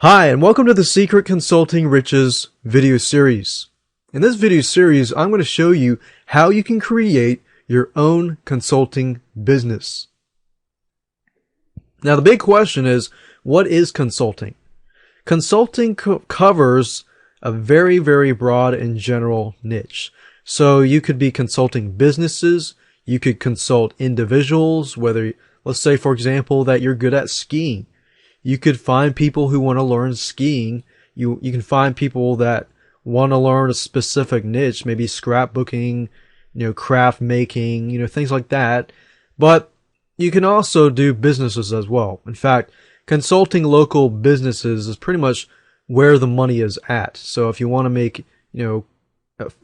Hi, and welcome to the Secret Consulting Riches video series. In this video series, I'm going to show you how you can create your own consulting business. Now, the big question is, what is consulting? Consulting covers a very, very broad and general niche. So you could be consulting businesses, you could consult individuals, whether, let's say, for example, that you're good at skiing. You could find people who want to learn skiing. You can find people that want to learn a specific niche, maybe scrapbooking, craft making, things like that. But you can also do businesses as well. In fact, consulting local businesses is pretty much where the money is at. So if you want to make, a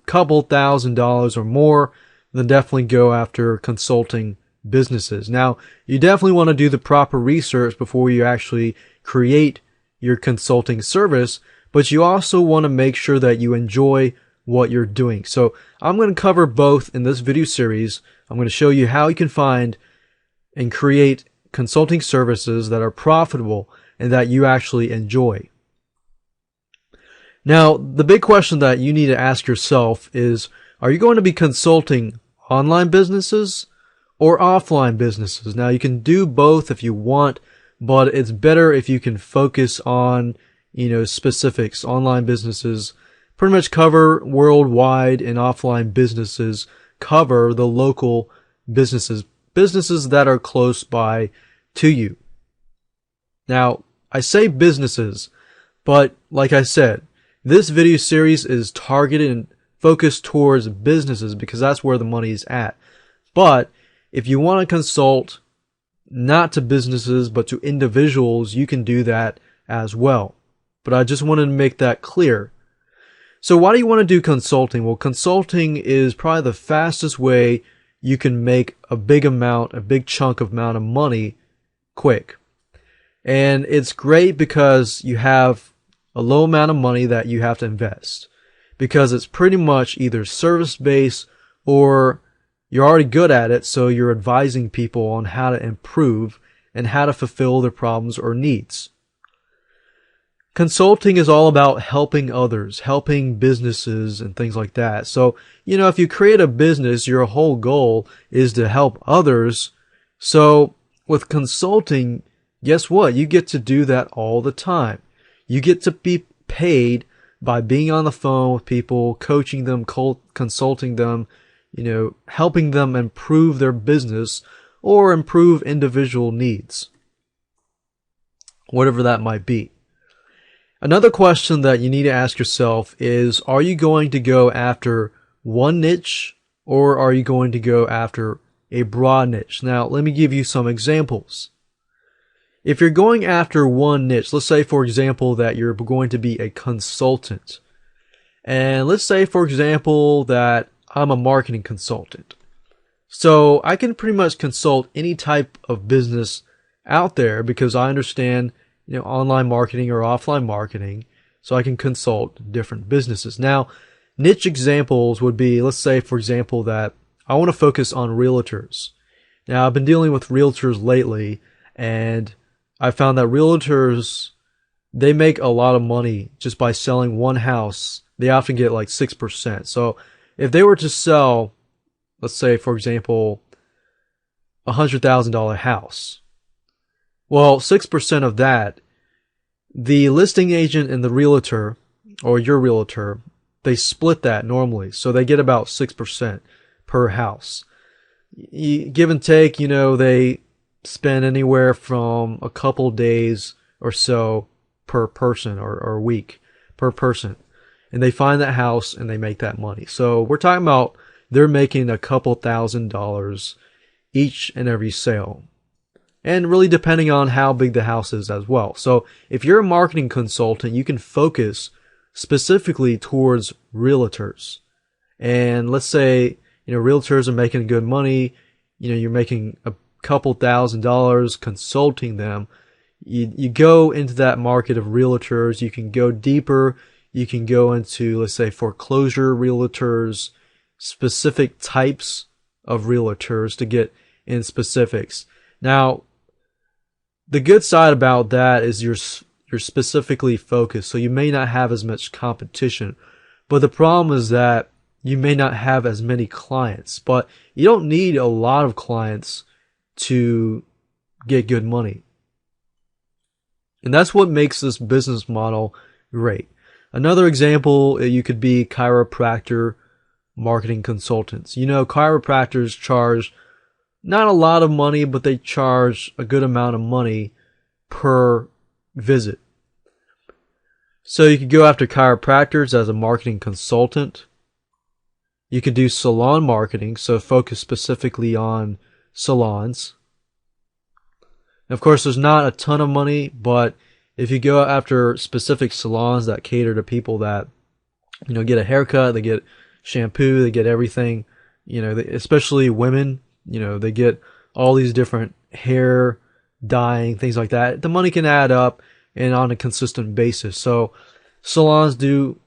couple $1,000s or more, then definitely go after consulting businesses. Now, you definitely want to do the proper research before you actually create your consulting service, but you also want to make sure that you enjoy what you're doing. So I'm going to cover both in this video series. I'm going to show you how you can find and create consulting services that are profitable and that you actually enjoy. Now, the big question that you need to ask yourself is, are you going to be consulting online businesses or offline businesses? Now, you can do both if you want, but it's better if you can focus on, specifics. Online businesses pretty much cover worldwide, and offline businesses cover the local businesses that are close by to you. Now, I say businesses, but like I said, this video series is targeted and focused towards businesses because that's where the money is at. But if you want to consult not to businesses but to individuals, you can do that as well. But I just wanted to make that clear. So why do you want to do consulting? Well, consulting is probably the fastest way you can make a big chunk of money quick. And it's great because you have a low amount of money that you have to invest, because it's pretty much either service-based or you're already good at it, so you're advising people on how to improve and how to fulfill their problems or needs. Consulting is all about helping others, helping businesses and things like that. So, if you create a business, your whole goal is to help others. So with consulting, guess what? You get to do that all the time. You get to be paid by being on the phone with people, coaching them, consulting them, helping them improve their business or improve individual needs, whatever that might be. Another question that you need to ask yourself is, are you going to go after one niche or are you going to go after a broad niche? Now, let me give you some examples. If you're going after one niche, let's say, for example, that you're going to be a consultant. And let's say, for example, that I'm a marketing consultant. So I can pretty much consult any type of business out there because I understand, online marketing or offline marketing. So I can consult different businesses. Now, niche examples would be, let's say, for example, that I want to focus on realtors. Now, I've been dealing with realtors lately, and I found that realtors, they make a lot of money just by selling one house. They often get like 6%. So if they were to sell, let's say, for example, $100,000 house, well, 6% of that, the listing agent and the realtor, or your realtor, they split that normally. So they get about 6% per house. Give and take, they spend anywhere from a couple days or so per person or week per person. And they find that house and they make that money. So we're talking about they're making a couple $1,000s each and every sale. And really depending on how big the house is as well. So if you're a marketing consultant, you can focus specifically towards realtors. And let's say, realtors are making good money. You're making a couple $1,000s consulting them. You go into that market of realtors. You can go deeper. You can go into, let's say, foreclosure realtors, specific types of realtors to get in specifics. Now, the good side about that is you're you're specifically focused, so you may not have as much competition. But the problem is that you may not have as many clients, but you don't need a lot of clients to get good money. And that's what makes this business model great. Another example, you could be chiropractor marketing consultants. You know, chiropractors charge not a lot of money, but they charge a good amount of money per visit. So you could go after chiropractors as a marketing consultant. You could do salon marketing, so focus specifically on salons. Of course, there's not a ton of money, but if you go after specific salons that cater to people that, you know, get a haircut, they get shampoo, they get everything, you know, especially women, you know, they get all these different hair dyeing, things like that. The money can add up and on a consistent basis. So salons do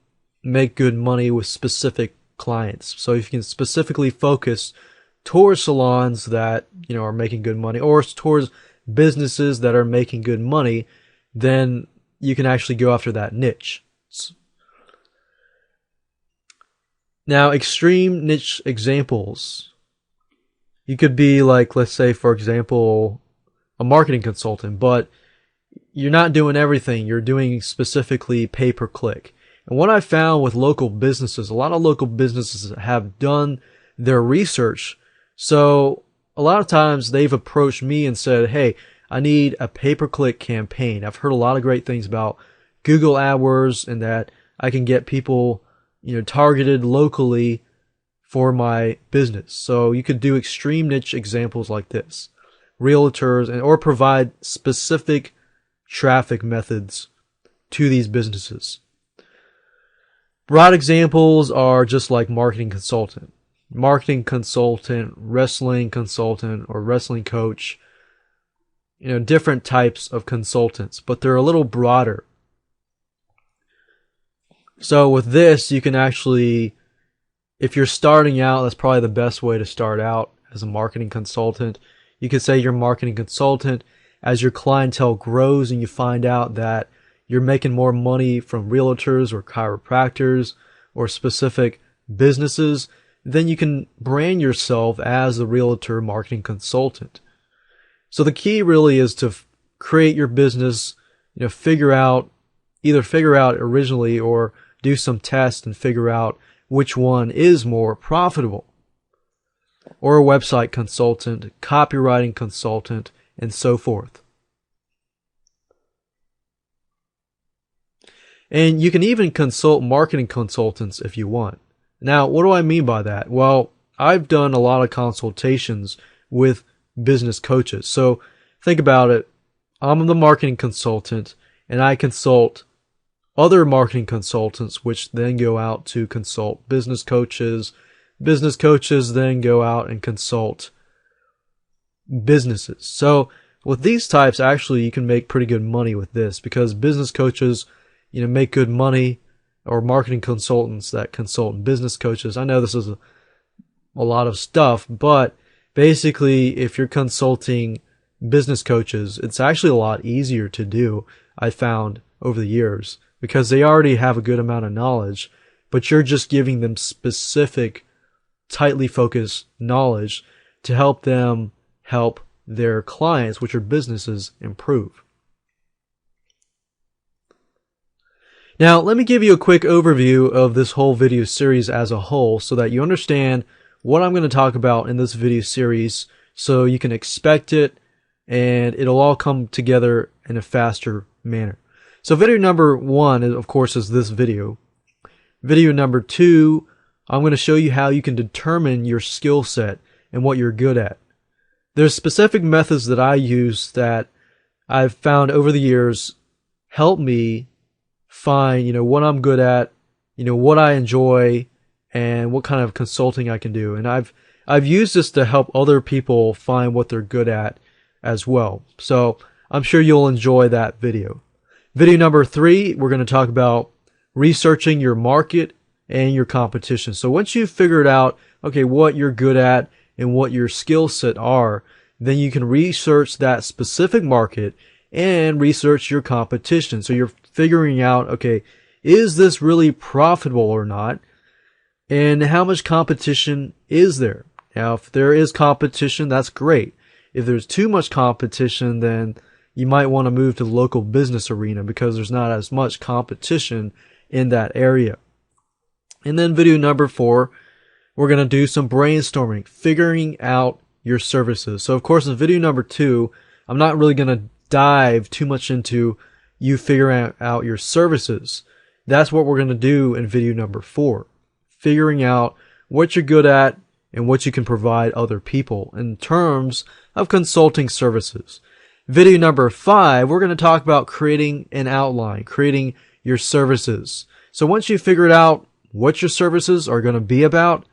make good money with specific clients. So if you can specifically focus towards salons that, you know, are making good money, or towards businesses that are making good money, then you can actually go after that niche. Now, extreme niche examples. You could be like, let's say, for example, a marketing consultant, but you're not doing everything. You're doing specifically pay-per-click. And what I found with local businesses, a lot of local businesses have done their research. So a lot of times they've approached me and said, hey, I need a pay-per-click campaign. I've heard a lot of great things about Google AdWords and that I can get people, you know, targeted locally for my business. So you could do extreme niche examples like this. Realtors or provide specific traffic methods to these businesses. Broad examples are just like marketing consultant, wrestling consultant, or wrestling coach. You know, different types of consultants, but they're a little broader. So with this, you can actually, if you're starting out, that's probably the best way to start out as a marketing consultant. You could say you're a marketing consultant. As your clientele grows and you find out that you're making more money from realtors or chiropractors or specific businesses, then you can brand yourself as a realtor marketing consultant. So the key really is to create your business, you know, either figure out originally or do some tests and figure out which one is more profitable. Or a website consultant, copywriting consultant, and so forth. And you can even consult marketing consultants if you want. Now, what do I mean by that? Well, I've done a lot of consultations with business coaches. So think about it. I'm the marketing consultant and I consult other marketing consultants, which then go out to consult business coaches. Business coaches then go out and consult businesses. So with these types, actually, you can make pretty good money with this because business coaches, you know, make good money, or marketing consultants that consult business coaches. I know this is a lot of stuff, but basically, if you're consulting business coaches, it's actually a lot easier to do, I found over the years, because they already have a good amount of knowledge, but you're just giving them specific, tightly focused knowledge to help them help their clients, which are businesses, improve. Now, let me give you a quick overview of this whole video series as a whole so that you understand what I'm going to talk about in this video series so you can expect it and it'll all come together in a faster manner. So video number 1, of course, is this video. Video number 2, I'm going to show you how you can determine your skill set and what you're good at. There's specific methods that I use that I've found over the years help me find, you know, what I'm good at, you know, what I enjoy, and what kind of consulting I can do. And I've used this to help other people find what they're good at as well. So I'm sure you'll enjoy that video. Video number 3, we're going to talk about researching your market and your competition. So once you've figured out, okay, what you're good at and what your skill set are, then you can research that specific market and research your competition. So you're figuring out, okay, is this really profitable or not? And how much competition is there? Now, if there is competition, that's great. If there's too much competition, then you might want to move to the local business arena because there's not as much competition in that area. And then video number 4, we're going to do some brainstorming, figuring out your services. So of course in video number 2, I'm not really going to dive too much into you figuring out your services. That's what we're going to do in video number 4. Figuring out what you're good at and what you can provide other people in terms of consulting services. Video number 5, we're going to talk about creating an outline, creating your services. So once you figured out what your services are going to be about,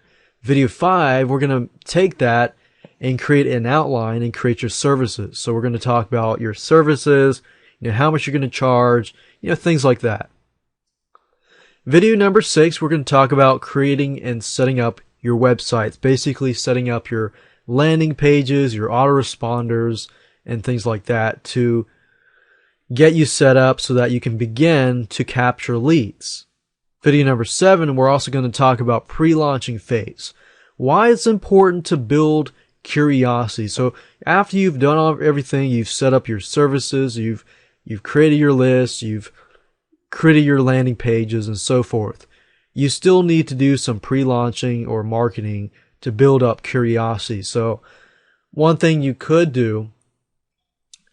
video 5, we're going to take that and create an outline and create your services. So we're going to talk about your services, how much you're going to charge, things like that. Video number 6, we're going to talk about creating and setting up your websites, basically setting up your landing pages, your autoresponders, and things like that to get you set up so that you can begin to capture leads. Video number 7, we're also going to talk about pre-launching phase. Why it's important to build curiosity. So after you've done everything, you've set up your services, you've created your list, you've created your landing pages and so forth, you still need to do some pre-launching or marketing to build up curiosity. So one thing you could do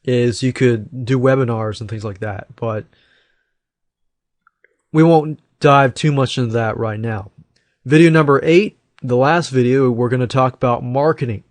is you could do webinars and things like that, but we won't dive too much into that right now. Video number 8, the last video, we're going to talk about marketing.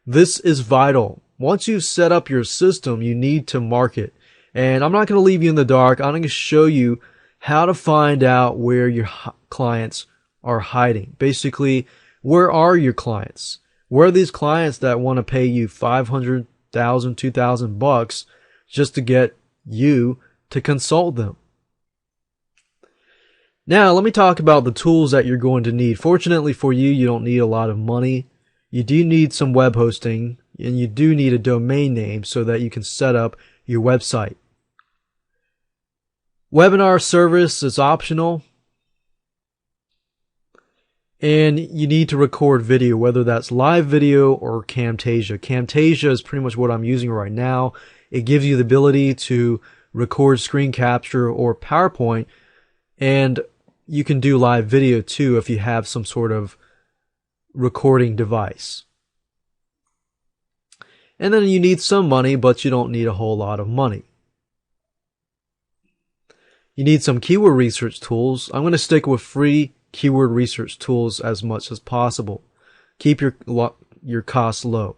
This is vital. Once you've set up your system, you need to market. And I'm not going to leave you in the dark. I'm going to show you how to find out where your clients are hiding. Basically, where are your clients? Where are these clients that want to pay you $500, $1,000, $2,000 just to get you to consult them? Now, let me talk about the tools that you're going to need. Fortunately for you, you don't need a lot of money. You do need some web hosting, and you do need a domain name so that you can set up your website. Webinar service is optional, and you need to record video, whether that's live video or Camtasia. Camtasia is pretty much what I'm using right now. It gives you the ability to record screen capture or PowerPoint, and you can do live video too if you have some sort of recording device. And then you need some money, but you don't need a whole lot of money. You need some keyword research tools. I'm going to stick with free keyword research tools as much as possible. Keep your costs low.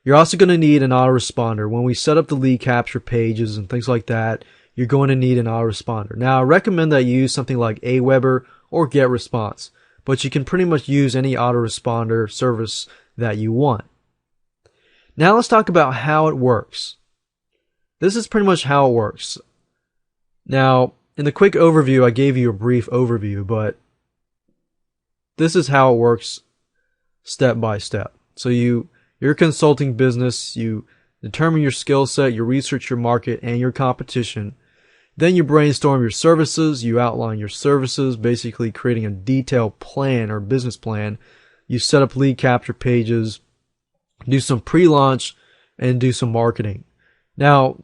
You're also going to need an autoresponder. When we set up the lead capture pages and things like that, you're going to need an autoresponder. Now, I recommend that you use something like Aweber or GetResponse, but you can pretty much use any autoresponder service that you want. Now let's talk about how it works. This is pretty much how it works. Now, in the quick overview, I gave you a brief overview, but this is how it works step by step. So you're a consulting business, you determine your skill set, you research your market and your competition. Then you brainstorm your services, you outline your services, basically creating a detailed plan or business plan. You set up lead capture pages, do some pre-launch, and do some marketing. Now,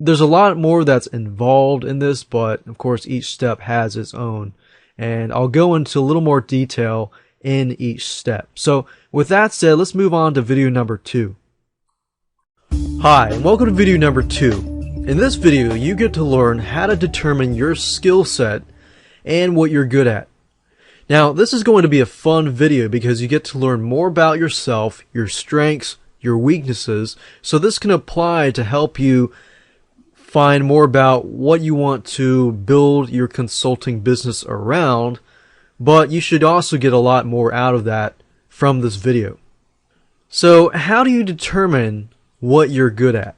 there's a lot more that's involved in this, but of course each step has its own. And I'll go into a little more detail in each step. So with that said, let's move on to video number 2. Hi, and welcome to video number 2. In this video, you get to learn how to determine your skill set and what you're good at. Now, this is going to be a fun video because you get to learn more about yourself, your strengths, your weaknesses, so this can apply to help you find more about what you want to build your consulting business around, but you should also get a lot more out of that from this video. So, how do you determine what you're good at?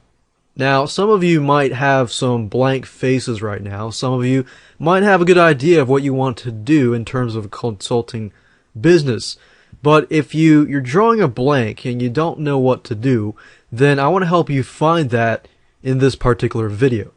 Now, some of you might have some blank faces right now. Some of you might have a good idea of what you want to do in terms of a consulting business. But if you're drawing a blank and you don't know what to do, then I want to help you find that in this particular video.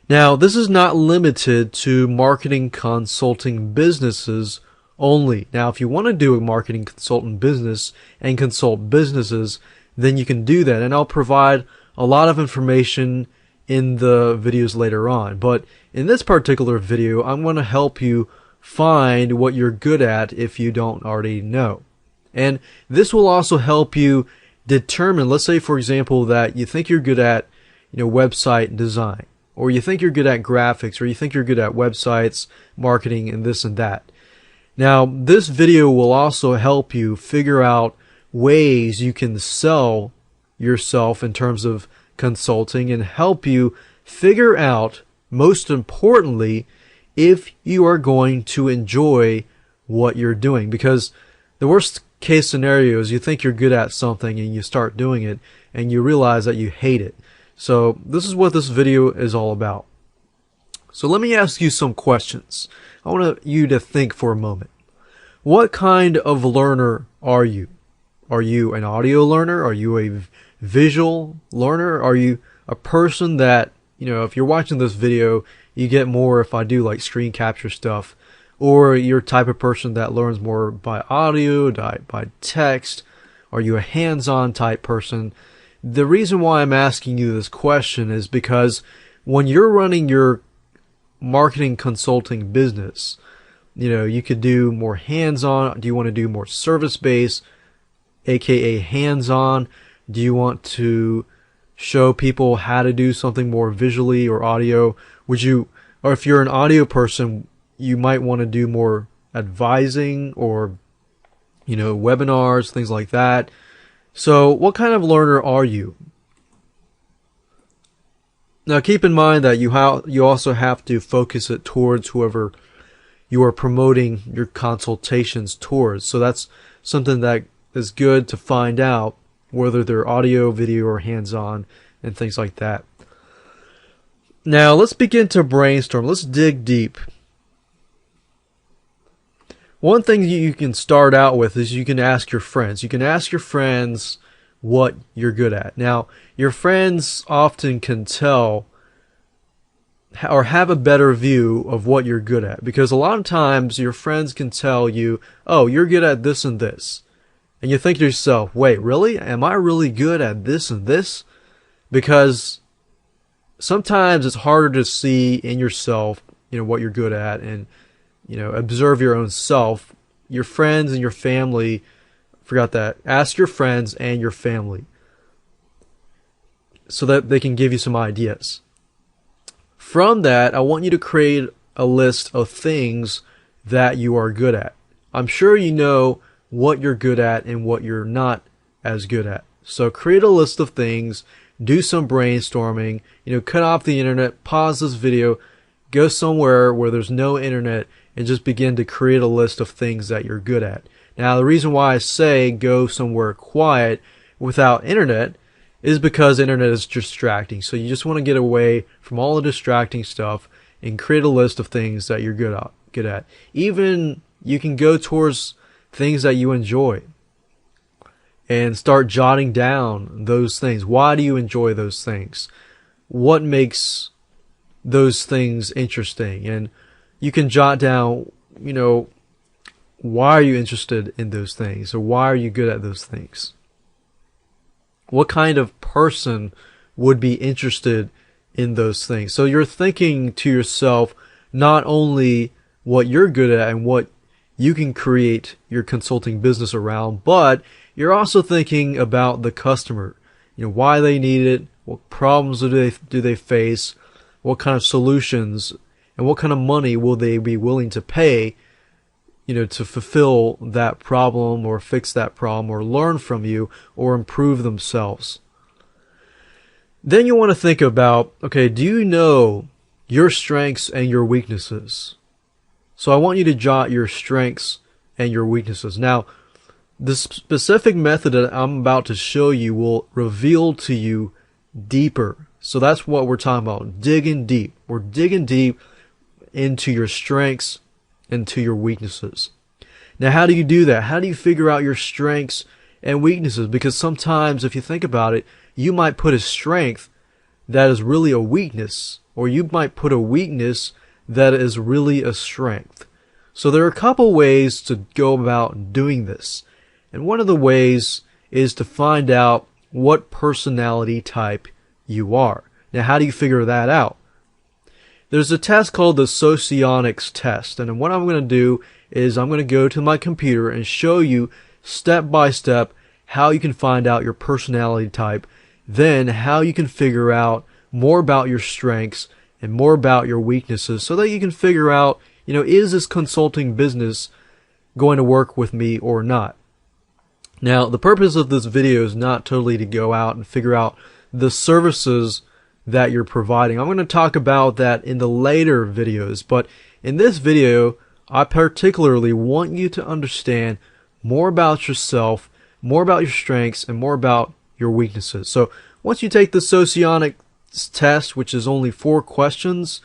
Now, this is not limited to marketing consulting businesses only. Now, if you want to do a marketing consultant business and consult businesses, then you can do that. And I'll provide a lot of information in the videos later on. But in this particular video, I'm going to help you find what you're good at if you don't already know. And this will also help you determine, let's say for example that you think you're good at, website design, or you think you're good at graphics, or you think you're good at websites, marketing, and this and that. Now, this video will also help you figure out ways you can sell yourself in terms of consulting and help you figure out, most importantly, if you are going to enjoy what you're doing. Because the worst case scenario is you think you're good at something and you start doing it and you realize that you hate it. So this is what this video is all about. So let me ask you some questions. I want you to think for a moment. What kind of learner are you? Are you an audio learner? Are you a visual learner? Are you a person that, if you're watching this video, you get more if I do like screen capture stuff? Or you're a type of person that learns more by audio, by text? Are you a hands-on type person? The reason why I'm asking you this question is because when you're running your marketing consulting business, you could do more hands-on. Do you want to do more service-based, aka hands-on? Do you want to show people how to do something more visually or audio? Or if you're an audio person, you might want to do more advising or, webinars, things like that. So what kind of learner are you? Now keep in mind that you also have to focus it towards whoever you are promoting your consultations towards. So that's something that is good to find out, whether they're audio, video, or hands-on, and things like that. Now let's begin to brainstorm. Let's dig deep. One thing you can start out with is you can ask your friends. You can ask your friends what you're good at. Now, your friends often can tell or have a better view of what you're good at, because a lot of times your friends can tell you, oh, you're good at this and this. And you think to yourself, wait, really? Am I really good at this and this? Because sometimes it's harder to see in yourself, what you're good at, and observe your own self. Your friends and your family, forgot that. Ask your friends and your family so that they can give you some ideas. From that, I want you to create a list of things that you are good at. I'm sure you know what you're good at and what you're not as good at. So create a list of things, do some brainstorming, cut off the internet, pause this video, go somewhere where there's no internet, and just begin to create a list of things that you're good at. Now, the reason why I say go somewhere quiet without internet is because internet is distracting. So you just want to get away from all the distracting stuff and create a list of things that you're good at. Even you can go towards things that you enjoy and start jotting down those things. Why do you enjoy those things? What makes those things interesting? And you can jot down, why are you interested in those things? Or why are you good at those things? What kind of person would be interested in those things? So you're thinking to yourself not only what you're good at and what you can create your consulting business around, but you're also thinking about the customer. Why they need it, what problems do they face, what kind of solutions, and what kind of money will they be willing to pay, to fulfill that problem or fix that problem or learn from you or improve themselves. Then you want to think about, okay, do you know your strengths and your weaknesses? So I want you to jot your strengths and your weaknesses. Now, the specific method that I'm about to show you will reveal to you deeper. So that's what we're talking about, digging deep. We're digging deep into your strengths and to your weaknesses. Now, how do you do that? How do you figure out your strengths and weaknesses? Because sometimes, if you think about it, you might put a strength that is really a weakness, or you might put a weakness that is really a strength. So there are a couple ways to go about doing this. And one of the ways is to find out what personality type you are. Now, how do you figure that out? There's a test called the Socionics test. And what I'm going to do is I'm going to go to my computer and show you step by step how you can find out your personality type, then how you can figure out more about your strengths and more about your weaknesses so that you can figure out, is this consulting business going to work with me or not? Now, the purpose of this video is not totally to go out and figure out the services that you're providing. I'm going to talk about that in the later videos, but in this video, I particularly want you to understand more about yourself, more about your strengths, and more about your weaknesses. So once you take the Socionics test, which is only 4 questions,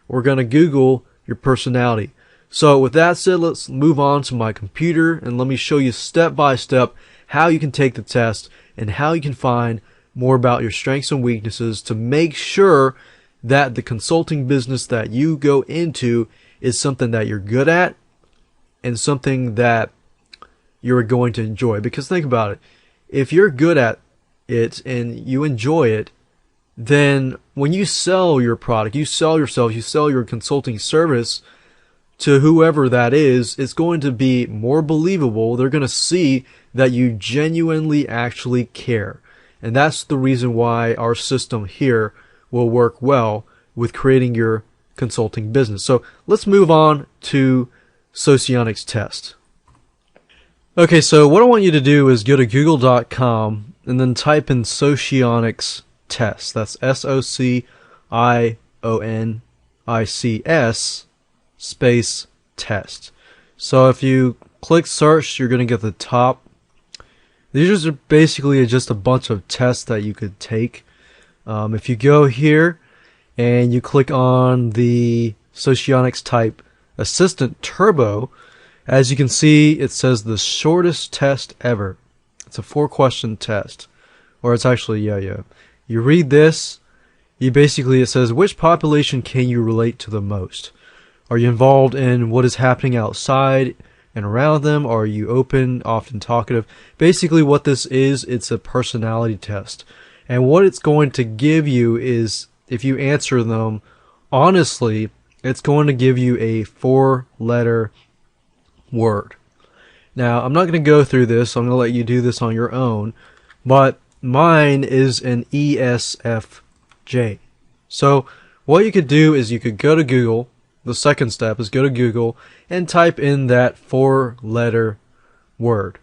we're going to Google your personality. So with that said, let's move on to my computer and let me show you step by step how you can take the test and how you can find more about your strengths and weaknesses to make sure that the consulting business that you go into is something that you're good at and something that you're going to enjoy. Because think about it. If you're good at it and you enjoy it, then when you sell your product, you sell yourself, you sell your consulting service to whoever that is, it's going to be more believable. They're going to see that you genuinely actually care. And that's the reason why our system here will work well with creating your consulting business. So let's move on to Socionics test. Okay, so what I want you to do is go to google.com and then type in Socionics test. That's SOCIONICS space test. So if you click search, you're going to get the top. These are basically just a bunch of tests that you could take. If you go here and you click on the Socionics type Assistant Turbo, as you can see, it says the shortest test ever. It's a 4-question test. Or it's actually, You read this, it says, which population can you relate to the most? Are you involved in what is happening outside and around them? Are you open, often talkative? Basically what this is, it's a personality test. And what it's going to give you is, if you answer them honestly, it's going to give you a 4-letter word. Now, I'm not going to go through this. I'm going to let you do this on your own. But mine is an ESFJ. So what you could do is you could go to Google. The second step is go to Google and type in that 4-letter word.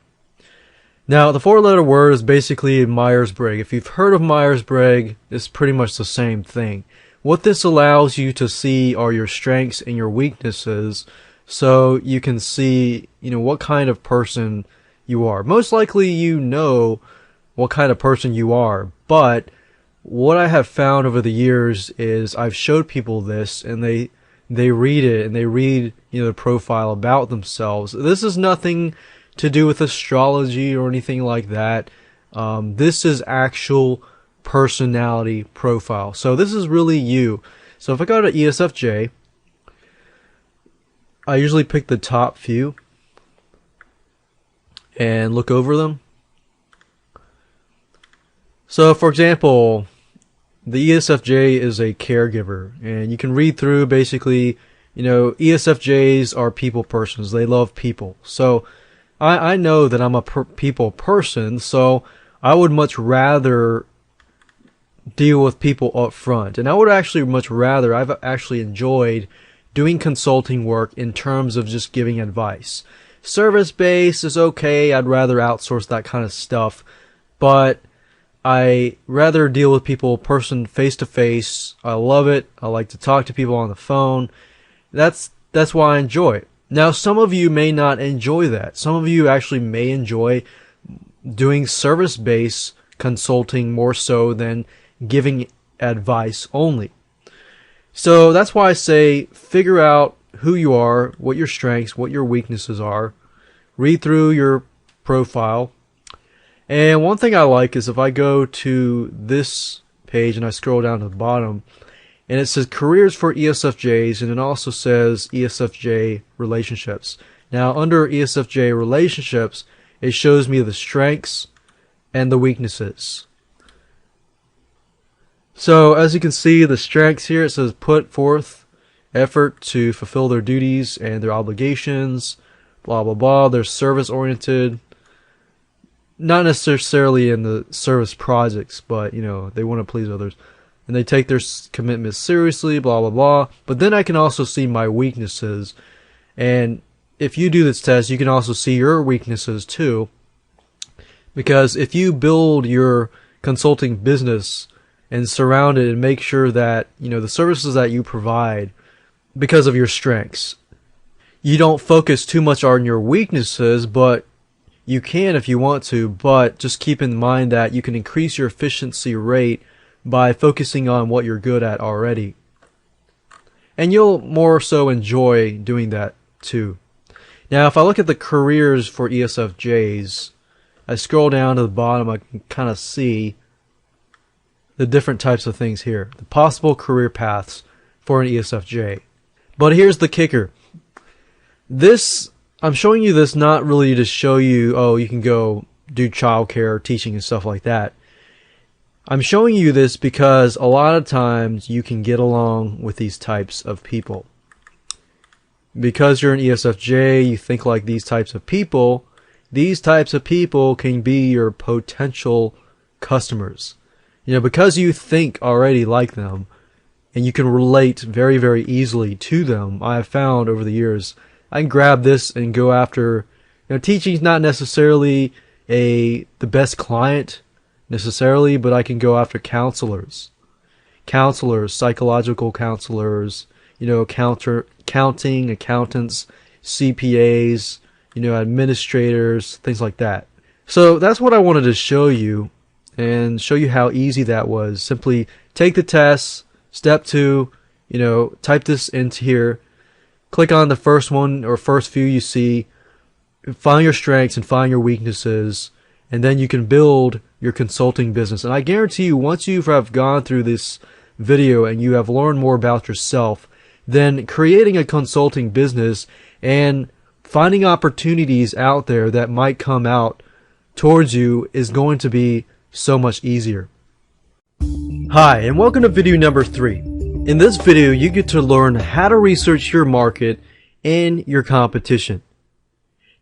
Now, the 4-letter word is basically Myers-Briggs. If you've heard of Myers-Briggs, it's pretty much the same thing. What this allows you to see are your strengths and your weaknesses, so you can see, what kind of person you are. Most likely you know what kind of person you are, but what I have found over the years is I've showed people this and they read it and they read, the profile about themselves. This is nothing to do with astrology or anything like that. This is actual personality profile. So this is really you. So if I go to ESFJ, I usually pick the top few and look over them. So for example, the ESFJ is a caregiver, and you can read through basically, ESFJs are people persons. They love people. So I know that I'm a people person, so I would much rather deal with people up front. And I would actually much rather, I've actually enjoyed doing consulting work in terms of just giving advice. Service-based is okay. I'd rather outsource that kind of stuff. But I rather deal with people person face to face. I love it. I like to talk to people on the phone. That's why I enjoy it. Now, some of you may not enjoy that. Some of you actually may enjoy doing service-based consulting more so than giving advice only. So that's why I say figure out who you are, what your strengths, what your weaknesses are. Read through your profile. And one thing I like is if I go to this page and I scroll down to the bottom, and it says careers for ESFJs, and it also says ESFJ relationships. Now, under ESFJ relationships, it shows me the strengths and the weaknesses. So, as you can see, the strengths here, it says put forth effort to fulfill their duties and their obligations, blah, blah, blah. They're service-oriented. Not necessarily in the service projects, but, they want to please others. And they take their commitments seriously, blah, blah, blah. But then I can also see my weaknesses. And if you do this test, you can also see your weaknesses too. Because if you build your consulting business and surround it and make sure that, the services that you provide, because of your strengths, you don't focus too much on your weaknesses, but you can if you want to. But just keep in mind that you can increase your efficiency rate by focusing on what you're good at already. And you'll more so enjoy doing that too. Now, if I look at the careers for ESFJs, I scroll down to the bottom, I can kind of see the different types of things here. The possible career paths for an ESFJ. But here's the kicker. I'm showing you this not really to show you, you can go do childcare, teaching, and stuff like that. I'm showing you this because a lot of times you can get along with these types of people. Because you're an ESFJ, you think like these types of people can be your potential customers. Because you think already like them, and you can relate very, very easily to them, I have found over the years, I can grab this and go after, teaching is not necessarily the best client, necessarily, but I can go after counselors, psychological counselors, accounting, accountants, CPAs, administrators, things like that. So that's what I wanted to show you and show you how easy that was. Simply take the test, step 2, type this into here, click on the first one or first few you see, find your strengths and find your weaknesses, and then you can build your consulting business. And I guarantee you, once you have gone through this video and you have learned more about yourself, then creating a consulting business and finding opportunities out there that might come out towards you is going to be so much easier. Hi, and welcome to video number 3. In this video, you get to learn how to research your market and your competition.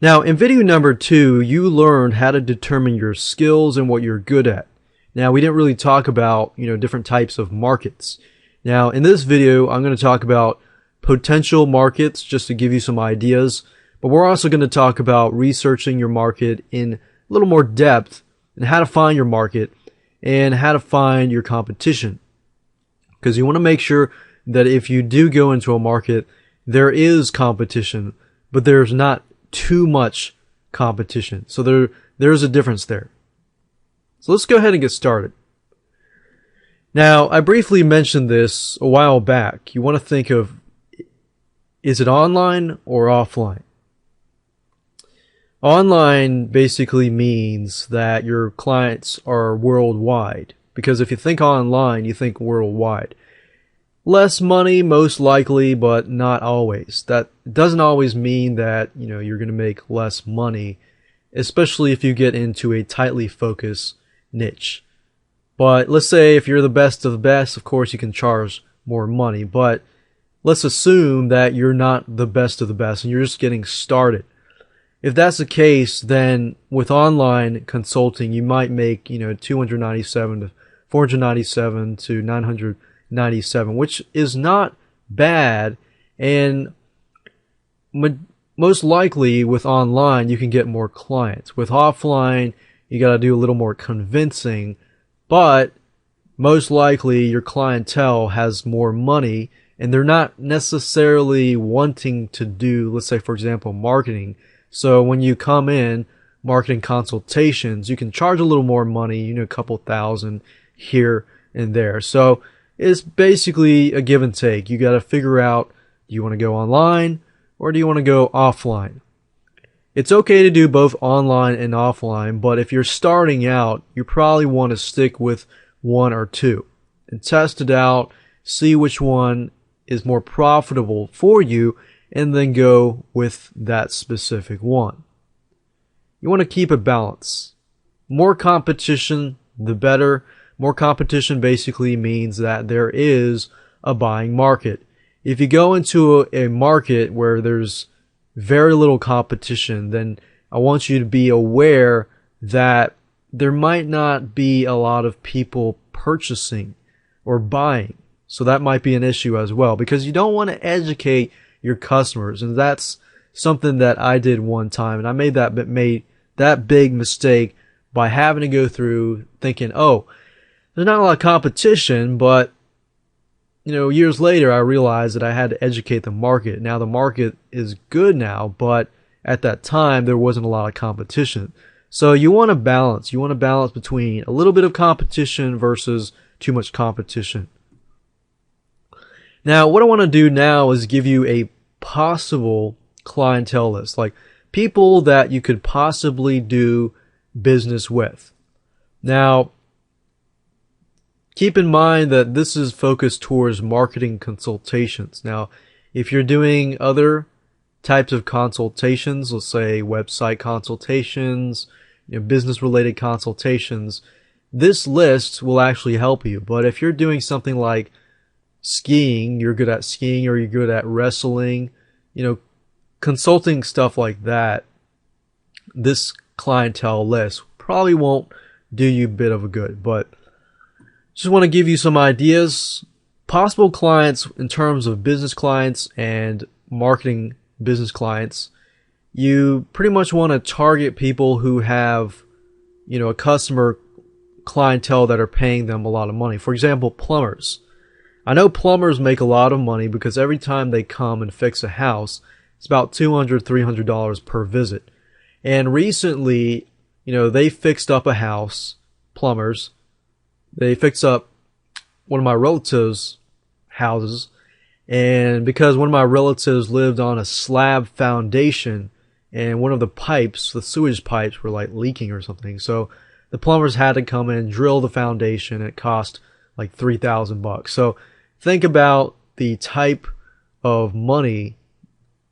Now, in video number 2, you learned how to determine your skills and what you're good at. Now, we didn't really talk about, different types of markets. Now, in this video, I'm going to talk about potential markets just to give you some ideas, but we're also going to talk about researching your market in a little more depth and how to find your market and how to find your competition. Because you want to make sure that if you do go into a market, there is competition, but there's not too much competition. So there's a difference there. So let's go ahead and get started. Now, I briefly mentioned this a while back. You want to think of, is it online or offline? Online basically means that your clients are worldwide. Because if you think online, you think worldwide. Less money, most likely, but not always. That doesn't always mean that, you're going to make less money, especially if you get into a tightly focused niche. But let's say if you're the best of the best, of course you can charge more money. But let's assume that you're not the best of the best and you're just getting started. If that's the case, then with online consulting, you might make, $297 to $497 to $997, which is not bad. And most likely with online, you can get more clients. With offline, you got to do a little more convincing, but most likely your clientele has more money and they're not necessarily wanting to do, let's say, for example, marketing. So when you come in, marketing consultations, you can charge a little more money, a couple thousand here and there. So it's basically a give and take. You got to figure out, do you want to go online or do you want to go offline? It's okay to do both online and offline, but if you're starting out, you probably want to stick with one or two. and test it out, see which one is more profitable for you, and then go with that specific one. You want to keep a balance. More competition, the better. More competition basically means that there is a buying market. If you go into a market where there's very little competition, then I want you to be aware that there might not be a lot of people purchasing or buying. So that might be an issue as well, because you don't want to educate your customers. And that's something that I did one time, and I made that big mistake by having to go through thinking, oh, there's not a lot of competition, but years later I realized that I had to educate the market. Now the market is good now, but at that time there wasn't a lot of competition. So you want to balance. You want to balance between a little bit of competition versus too much competition. Now, what I want to do now is give you a possible clientele list, like people that you could possibly do business with. Now, keep in mind that this is focused towards marketing consultations. Now, if you're doing other types of consultations, let's say website consultations, business related consultations, this list will actually help you. But if you're doing something like skiing, you're good at skiing, or you're good at wrestling, consulting stuff like that, this clientele list probably won't do you a bit of a good. But just want to give you some ideas. Possible clients in terms of business clients and marketing business clients. You pretty much want to target people who have, a customer clientele that are paying them a lot of money. For example, plumbers. I know plumbers make a lot of money because every time they come and fix a house, it's about $200, $300 per visit. And recently, they fixed up a house, plumbers. They fixed up one of my relatives' houses. And because one of my relatives lived on a slab foundation and one of the pipes, the sewage pipes, were like leaking or something. So the plumbers had to come in and drill the foundation. It cost like $3,000. So think about the type of money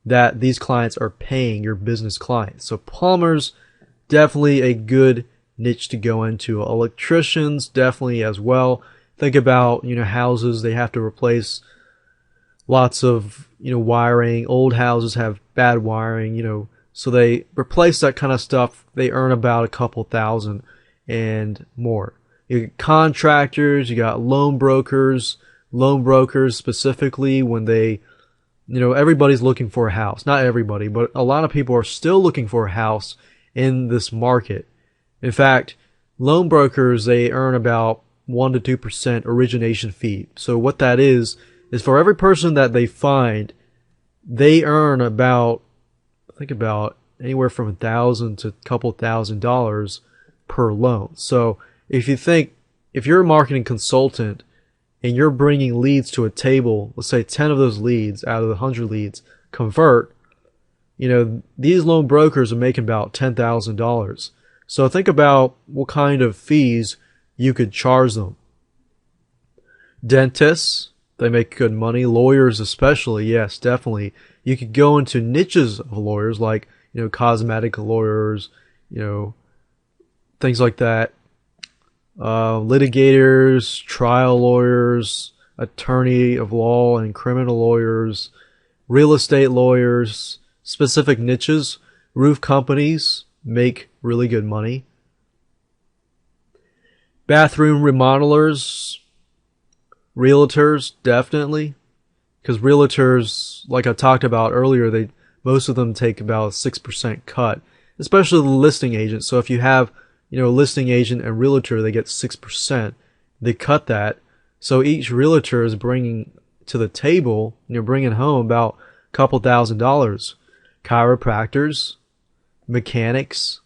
that these clients are paying your business clients. So plumbers, definitely a good niche to go into. Electricians, definitely as well. Think about, houses, they have to replace lots of, wiring. Old houses have bad wiring, so they replace that kind of stuff. They earn about a couple thousand and more. You got contractors, you got loan brokers specifically when they, everybody's looking for a house. Not everybody, but a lot of people are still looking for a house in this market. In fact, loan brokers, they earn about 1 to 2% origination fee. So what that is for every person that they find, they earn about anywhere from $1,000 to a couple $1,000 per loan. So if you're a marketing consultant and you're bringing leads to a table, let's say 10 of those leads out of the 100 leads convert, these loan brokers are making about $10,000. So think about what kind of fees you could charge them. Dentists, they make good money. Lawyers especially, yes, definitely. You could go into niches of lawyers like, cosmetic lawyers, things like that. Litigators, trial lawyers, attorney of law and criminal lawyers, real estate lawyers, specific niches. Roof companies make really good money. Bathroom remodelers, realtors, definitely. Because realtors, like I talked about earlier, most of them take about a 6% cut, especially the listing agent. So if you have, a listing agent and realtor, they get 6%. They cut that. So each realtor is bringing to the table, bringing home about a couple $1,000. Chiropractors, mechanics,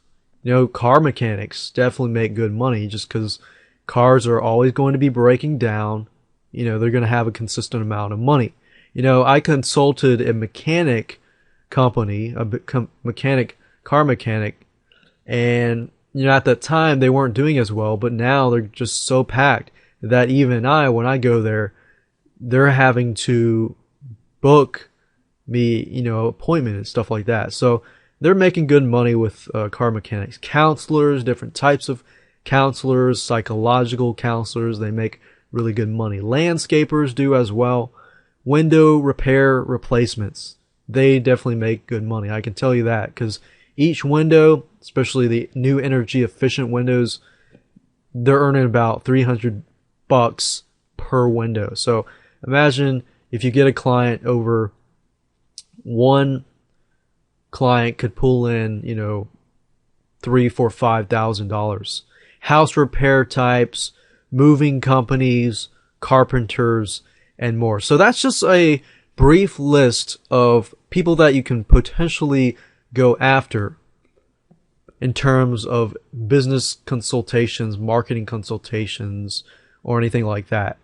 car mechanics definitely make good money just because cars are always going to be breaking down. They're going to have a consistent amount of money. I consulted a mechanic company, car mechanic, and at that time they weren't doing as well, but now they're just so packed. that even when I go there, they're having to book me, appointment and stuff like that. So they're making good money with car mechanics. Counselors, different types of counselors, psychological counselors, they make really good money. Landscapers do as well. Window repair replacements, they definitely make good money. I can tell you that, because each window, especially the new energy efficient windows, they're earning about $300 per window. So imagine if you get a client over, one client could pull in, $3,000, $4,000, $5,000. House repair types, moving companies, carpenters, and more. So that's just a brief list of people that you can potentially go after in terms of business consultations, marketing consultations, or anything like that.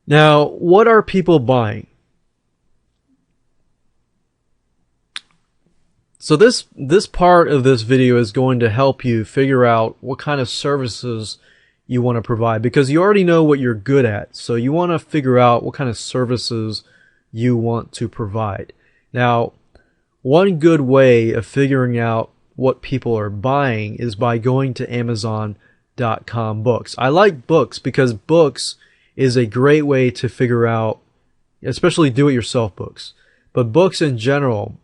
Now, what are people buying? So this part of this video is going to help you figure out what kind of services you want to provide, because you already know what you're good at. So you want to figure out what kind of services you want to provide. Now, one good way of figuring out what people are buying is by going to Amazon.com books. I like books because books is a great way to figure out, especially do-it-yourself books. But books in general,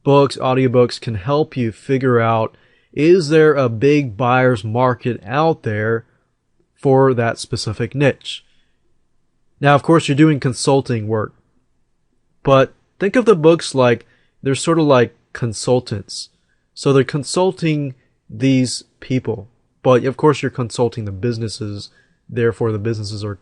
books, audiobooks can help you figure out, is there a big buyer's market out there for that specific niche? Now, of course, you're doing consulting work, but think of the books like they're sort of like consultants. So they're consulting these people, but of course you're consulting the businesses. Therefore, the businesses are,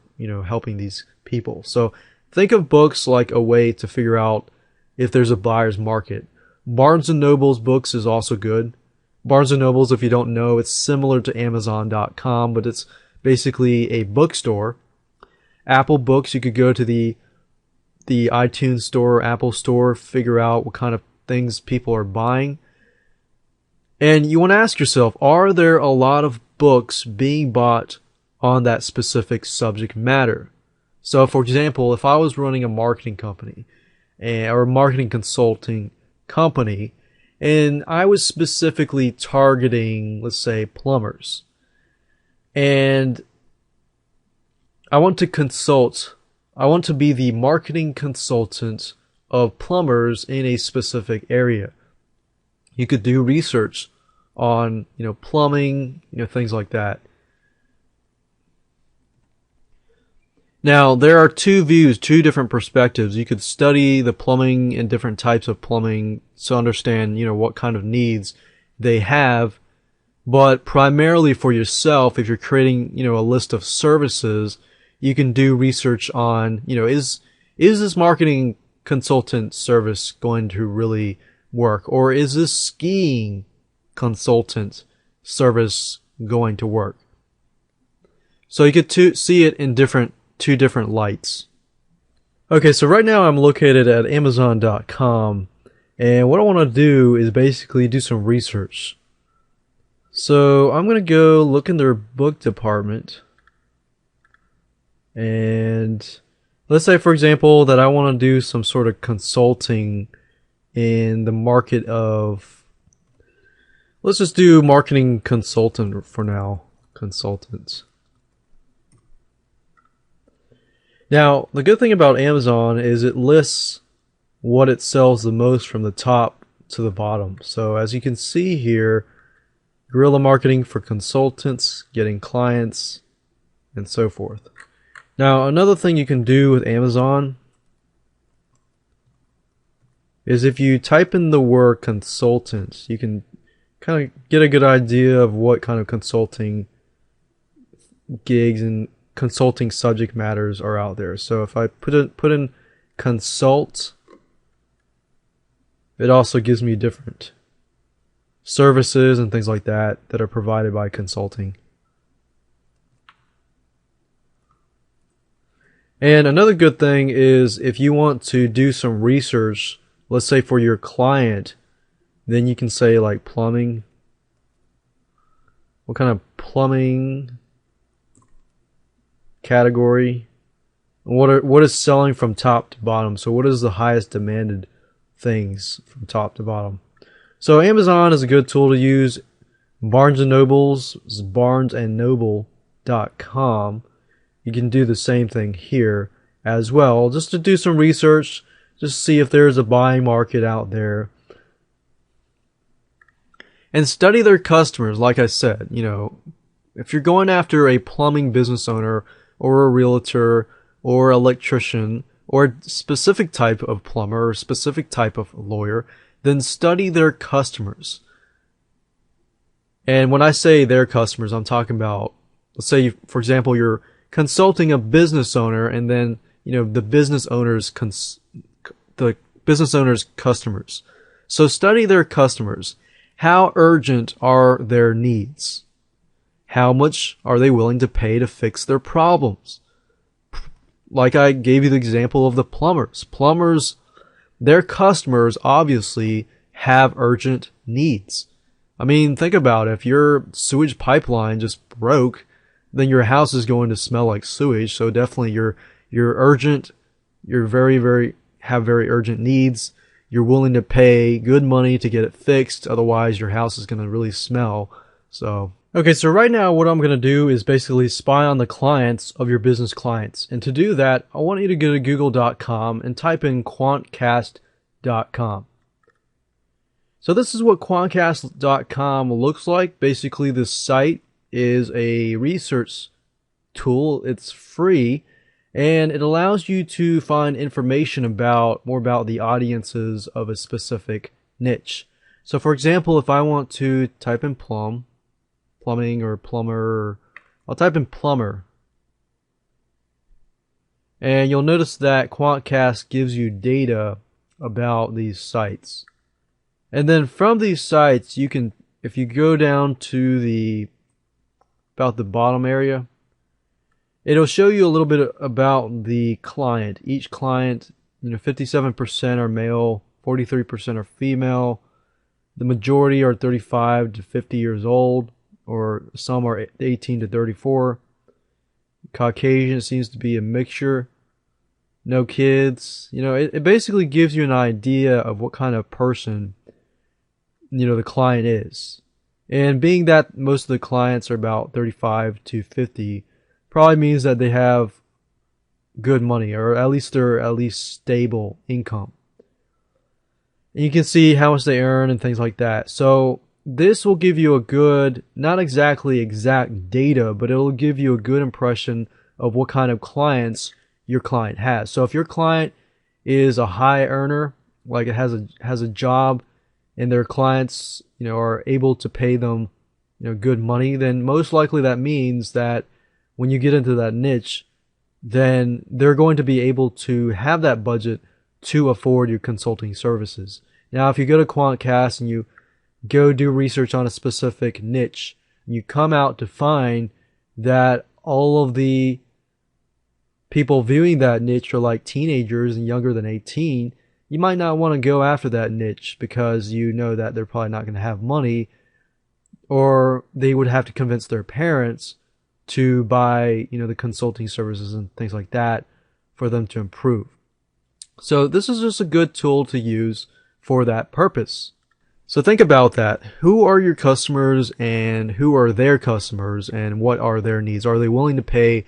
helping these people. So think of books like a way to figure out if there's a buyer's market. Barnes & Noble's books is also good. Barnes & Noble's, if you don't know, it's similar to Amazon.com, but it's basically a bookstore. Apple Books, you could go to the iTunes store, Apple store, figure out what kind of things people are buying. And you want to ask yourself, are there a lot of books being bought on that specific subject matter? So, for example, if I was running a marketing company or a marketing consulting company, and I was specifically targeting, let's say, plumbers, and I want to be the marketing consultant of plumbers in a specific area. You could do research on, plumbing, things like that. Now, there are two views, two different perspectives. You could study the plumbing and different types of plumbing to understand, what kind of needs they have. But primarily for yourself, if you're creating, a list of services, you can do research on, is this marketing consultant service going to really work? Or is this skiing consultant service going to work? So you could see it in two different lights. Okay, so right now I'm located at Amazon.com, and what I want to do is basically do some research. So I'm going to go look in their book department, and let's say, for example, that I want to do some sort of consulting in the market of, let's just do marketing consultant for now, consultants. Now, the good thing about Amazon is it lists what it sells the most from the top to the bottom. So as you can see here, guerrilla marketing for consultants, getting clients, and so forth. Now, another thing you can do with Amazon is if you type in the word consultants, you can kind of get a good idea of what kind of consulting gigs and consulting subject matters are out there. So if I put in consult, it also gives me different services and things like that are provided by consulting. And another good thing is if you want to do some research, let's say for your client, then you can say like plumbing. what kind of plumbing category, what is selling from top to bottom. So what is the highest demanded things from top to bottom? So Amazon is a good tool to use. Barnes and Noble's is barnesandnoble.com. You can do the same thing here as well, just to do some research, just see if there's a buying market out there. And study their customers. Like I said, if you're going after a plumbing business owner or a realtor or electrician or a specific type of plumber or specific type of lawyer, then study their customers. And when I say their customers, I'm talking about, let's say, for example, you're consulting a business owner, and then, the business owner's customers. So study their customers. How urgent are their needs? How much are they willing to pay to fix their problems? Like I gave you the example of the plumbers. Plumbers, their customers obviously have urgent needs. I mean, think about it. If your sewage pipeline just broke, then your house is going to smell like sewage. So definitely you're urgent. You're very urgent needs. You're willing to pay good money to get it fixed. Otherwise, your house is going to really smell. So, okay, so right now what I'm going to do is basically spy on the clients of your business clients. And to do that, I want you to go to google.com and type in quantcast.com. So this is what quantcast.com looks like. Basically, this site is a research tool. It's free, and it allows you to find information more about the audiences of a specific niche. So for example, if I want to type in plumbing or plumber, I'll type in plumber. And you'll notice that Quantcast gives you data about these sites. And then from these sites, you can, if you go down to about the bottom area, it'll show you a little bit about the client. Each client, 57% are male, 43% are female. The majority are 35 to 50 years old, or some are 18 to 34. Caucasian seems to be a mixture. No kids. It basically gives you an idea of what kind of person the client is. And being that most of the clients are about 35 to 50, probably means that they have good money, or at least they're stable income. And you can see how much they earn and things like that. So this will give you a good, not exactly exact data, but it'll give you a good impression of what kind of clients your client has. So if your client is a high earner, like it has a job, and their clients, are able to pay them, good money, then most likely that means that when you get into that niche, then they're going to be able to have that budget to afford your consulting services. Now, if you go to Quantcast and you go do research on a specific niche, and you come out to find that all of the people viewing that niche are like teenagers and younger than 18, you might not want to go after that niche, because you know that they're probably not going to have money, or they would have to convince their parents to buy, the consulting services and things like that for them to improve. So this is just a good tool to use for that purpose. So think about that. Who are your customers, and who are their customers, and what are their needs? Are they willing to pay a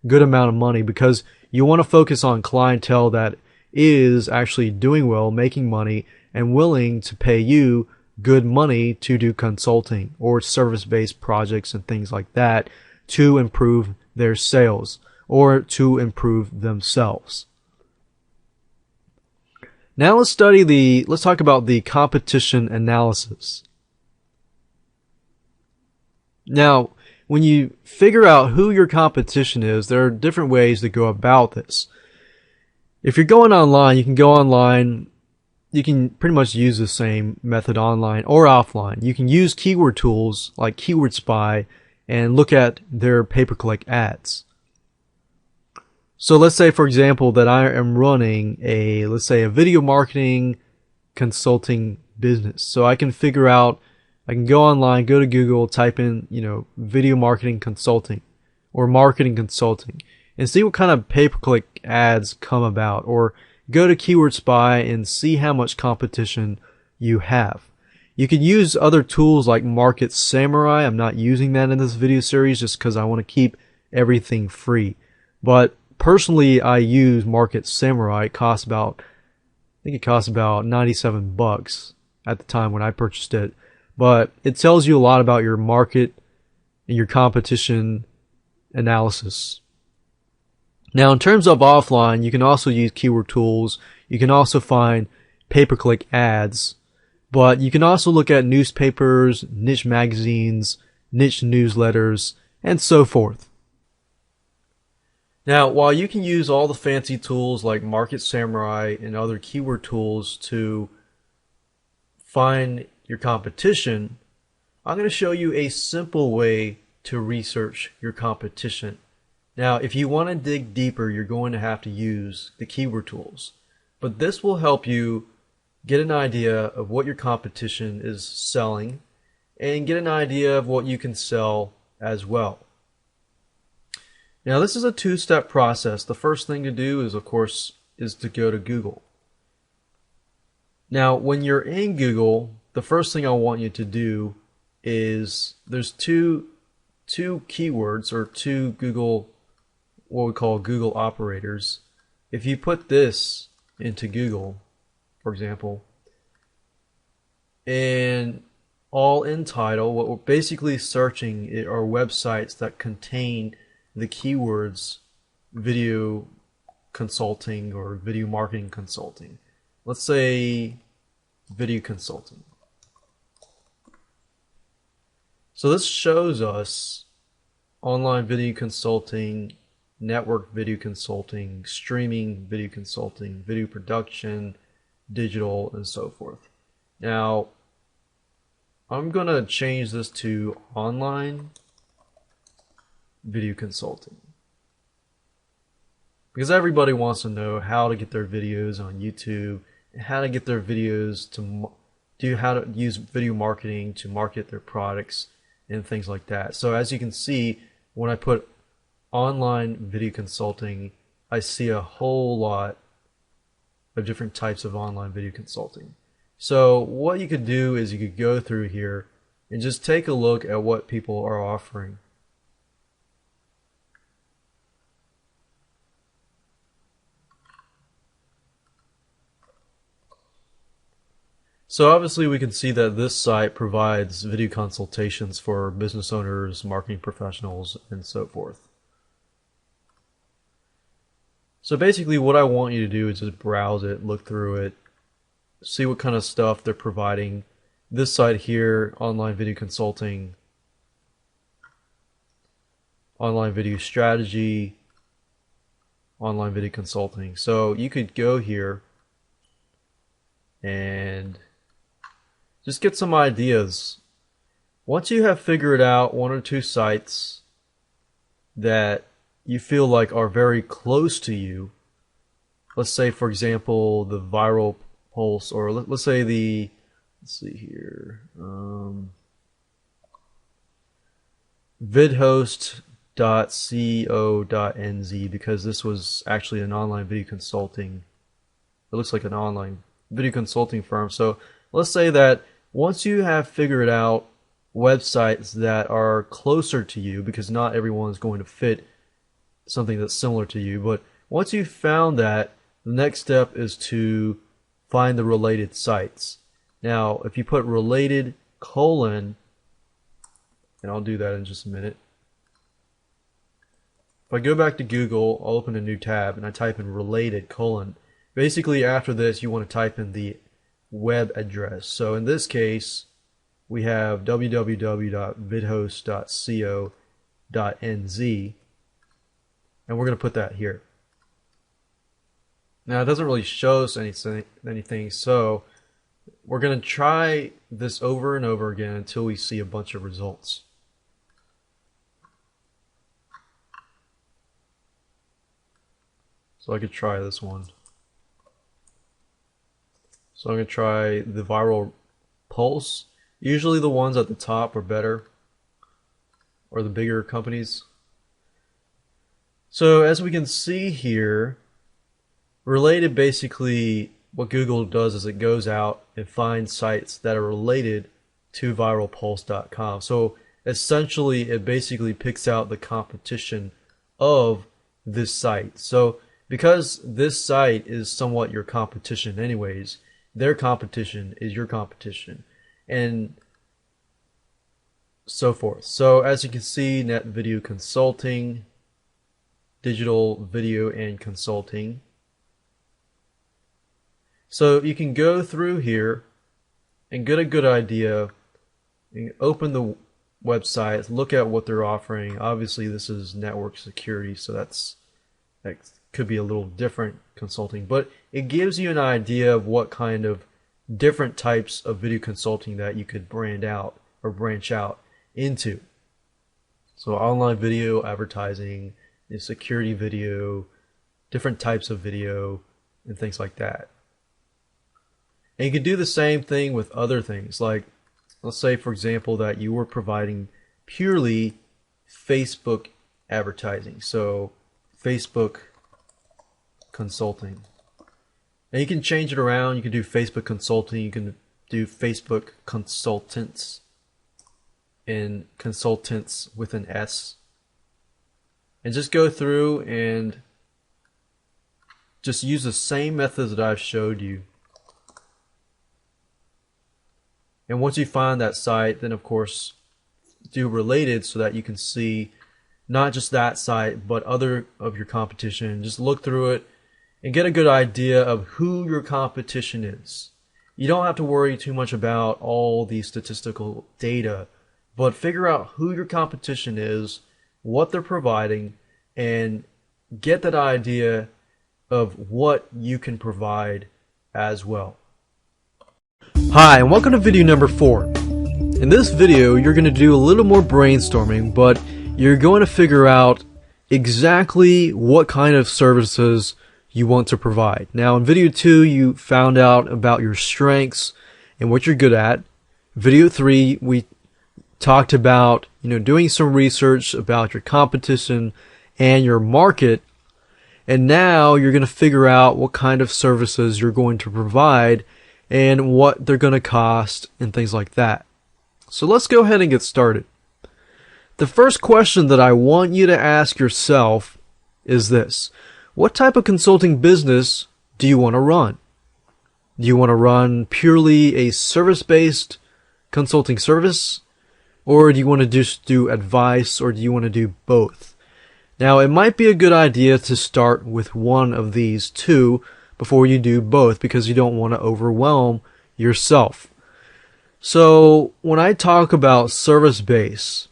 good amount of money? Because you want to focus on clientele that is actually doing well, making money, and willing to pay you good money to do consulting or service-based projects and things like that to improve their sales or to improve themselves. Now let's talk about the competition analysis. Now, when you figure out who your competition is, there are different ways to go about this. If you're going online, you can go online. You can pretty much use the same method online or offline. You can use keyword tools like Keyword Spy and look at their pay-per-click ads. So let's say, for example, that I am running a video marketing consulting business. So I can figure out I can go online, go to Google, type in, video marketing consulting or marketing consulting and see what kind of pay-per-click ads come about, or go to Keyword Spy and see how much competition you have. You can use other tools like Market Samurai. I'm not using that in this video series just because I want to keep everything free. But personally, I use Market Samurai. I think it costs about $97 at the time when I purchased it. But it tells you a lot about your market and your competition analysis. Now, in terms of offline, you can also use keyword tools. You can also find pay-per-click ads. But you can also look at newspapers, niche magazines, niche newsletters, and so forth. Now, while you can use all the fancy tools like Market Samurai and other keyword tools to find your competition, I'm going to show you a simple way to research your competition. Now, if you want to dig deeper, you're going to have to use the keyword tools. But this will help you get an idea of what your competition is selling and get an idea of what you can sell as well. Now, this is a two-step process. The first thing to do is, of course, to go to Google. Now, when you're in Google, the first thing I want you to do is there's two keywords or two Google, what we call Google operators. If you put this into Google, for example, and all in title, what we're basically searching are websites that contain the keywords video consulting or video marketing consulting. Let's say video consulting. So this shows us online video consulting, network video consulting, streaming video consulting, video production, digital, and so forth. Now, I'm going to change this to online video consulting, because everybody wants to know how to get their videos on YouTube and how to get their videos to how to use video marketing to market their products and things like that. So as you can see, when I put online video consulting, I see a whole lot of different types of online video consulting. So what you could do is you could go through here and just take a look at what people are offering. So obviously we can see that this site provides video consultations for business owners, marketing professionals, and so forth. So basically what I want you to do is just browse it, look through it, see what kind of stuff they're providing. This site here, online video consulting, online video strategy, online video consulting. So you could go here and just get some ideas. Once you have figured out one or two sites that you feel like are very close to you, let's say for example the Viral Pulse, or let's say the, let's see here, vidhost.co.nz, because this was actually an online video consulting, it looks like an online video consulting firm. So let's say that once you have figured out websites that are closer to you, because not everyone is going to fit something that's similar to you, but once you've found that, the next step is to find the related sites. Now, if you put related : and I'll do that in just a minute. If I go back to Google, I'll open a new tab and I type in related : basically after this you want to type in the web address. So in this case we have www.vidhost.co.nz, and we're going to put that here. Now it doesn't really show us anything, so we're going to try this over and over again until we see a bunch of results. So I could try this one. So I'm going to try the Viral Pulse, Usually the ones at the top are better, or the bigger companies. So as we can see here, related, basically what Google does is it goes out and finds sites that are related to viralpulse.com. So essentially it basically picks out the competition of this site. So because this site is somewhat your competition anyways, their competition is your competition, and so forth. So as you can see, Net Video Consulting, Digital Video and Consulting. So you can go through here and get a good idea, and open the website, look at what they're offering. Obviously this is network security, so that could be a little different consulting, but it gives you an idea of what kind of different types of video consulting that you could branch out into. So online video advertising, security video, different types of video, and things like that. And you can do the same thing with other things, like let's say for example that you were providing purely Facebook advertising, so Facebook consulting. And you can change it around. You can do Facebook consulting, you can do Facebook consultants, and consultants with an S. And just go through and just use the same methods that I've showed you. And once you find that site, then of course do related so that you can see not just that site but other of your competition. Just look through it and get a good idea of who your competition is. You don't have to worry too much about all the statistical data, but figure out who your competition is, what they're providing, and get that idea of what you can provide as well. Hi, and welcome to video number 4. In this video, you're going to do a little more brainstorming, but you're going to figure out exactly what kind of services you want to provide. Now, in video 2, you found out about your strengths and what you're good at. Video 3, we talked about, doing some research about your competition and your market. And now you're going to figure out what kind of services you're going to provide and what they're going to cost and things like that. So let's go ahead and get started. The first question that I want you to ask yourself is this: what type of consulting business do you want to run? Do you want to run purely a service-based consulting service? Or do you want to just do advice, or do you want to do both? Now, it might be a good idea to start with one of these two before you do both, because you don't want to overwhelm yourself. So when I talk about service-based,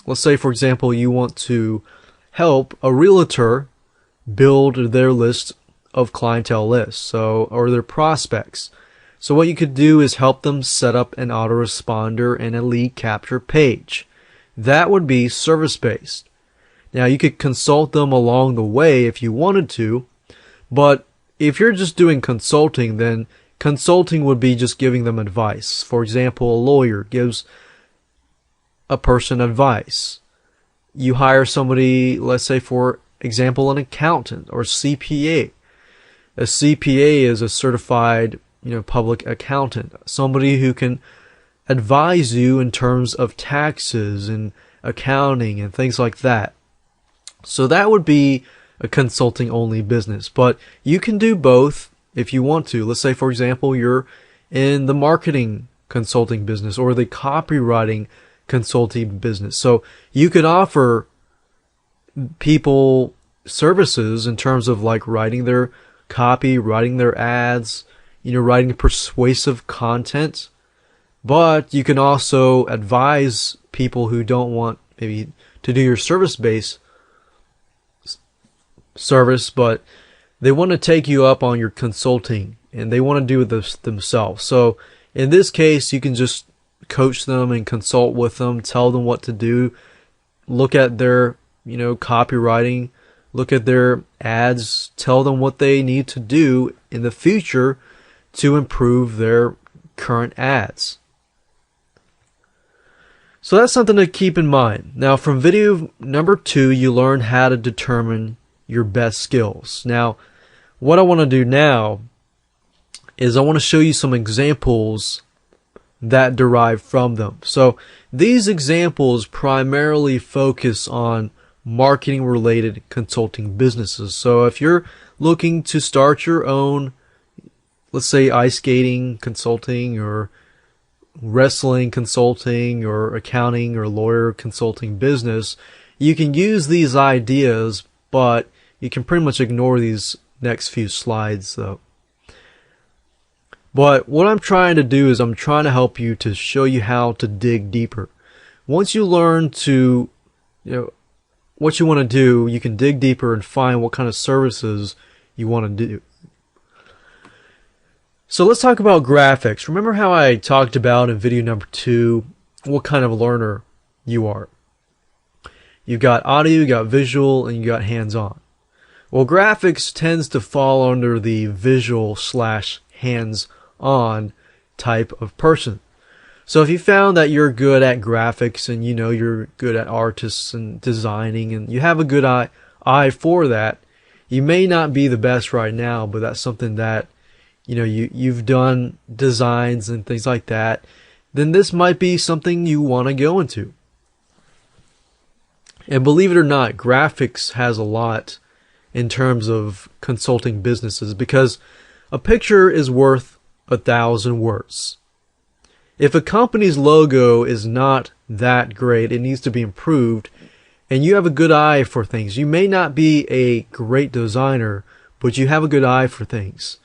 let's say for example you want to help a realtor build their list of clientele lists, or their prospects. So what you could do is help them set up an autoresponder and a lead capture page. That would be service-based. Now you could consult them along the way if you wanted to, but if you're just doing consulting, then consulting would be just giving them advice. For example, a lawyer gives a person advice. You hire somebody, let's say for example, an accountant or CPA. A CPA is a certified, public accountant, somebody who can advise you in terms of taxes and accounting and things like that. So that would be a consulting only business, but you can do both if you want to. Let's say for example you're in the marketing consulting business or the copywriting consulting business. So you could offer people services in terms of like writing their copy, writing their ads, writing persuasive content, but you can also advise people who don't want maybe to do your service-based service, but they want to take you up on your consulting and they want to do this themselves. So in this case, you can just coach them and consult with them, tell them what to do, look at their, copywriting, look at their ads, tell them what they need to do in the future to improve their current ads. So that's something to keep in mind. Now, from video number 2, you learned how to determine your best skills. Now, what I want to do now is I want to show you some examples that derive from them. So these examples primarily focus on marketing related consulting businesses. So if you're looking to start your own, let's say ice skating consulting or wrestling consulting or accounting or lawyer consulting business, you can use these ideas, but you can pretty much ignore these next few slides though. But what I'm trying to do is I'm trying to help you to show you how to dig deeper. Once you learn to, what you want to do, you can dig deeper and find what kind of services you want to do. So let's talk about graphics. Remember how I talked about in video number 2 what kind of learner you are. You've got audio, you got visual, and you got hands-on. Well, graphics tends to fall under the visual / hands-on type of person. So if you found that you're good at graphics and you're good at artists and designing and you have a good eye for that, you may not be the best right now, but that's something that you've done designs and things like that, then this might be something you want to go into. And believe it or not, graphics has a lot in terms of consulting businesses because a picture is worth 1,000 words. If a company's logo is not that great, it needs to be improved, and you have a good eye for things. You may not be a great designer, but you have a good eye for things.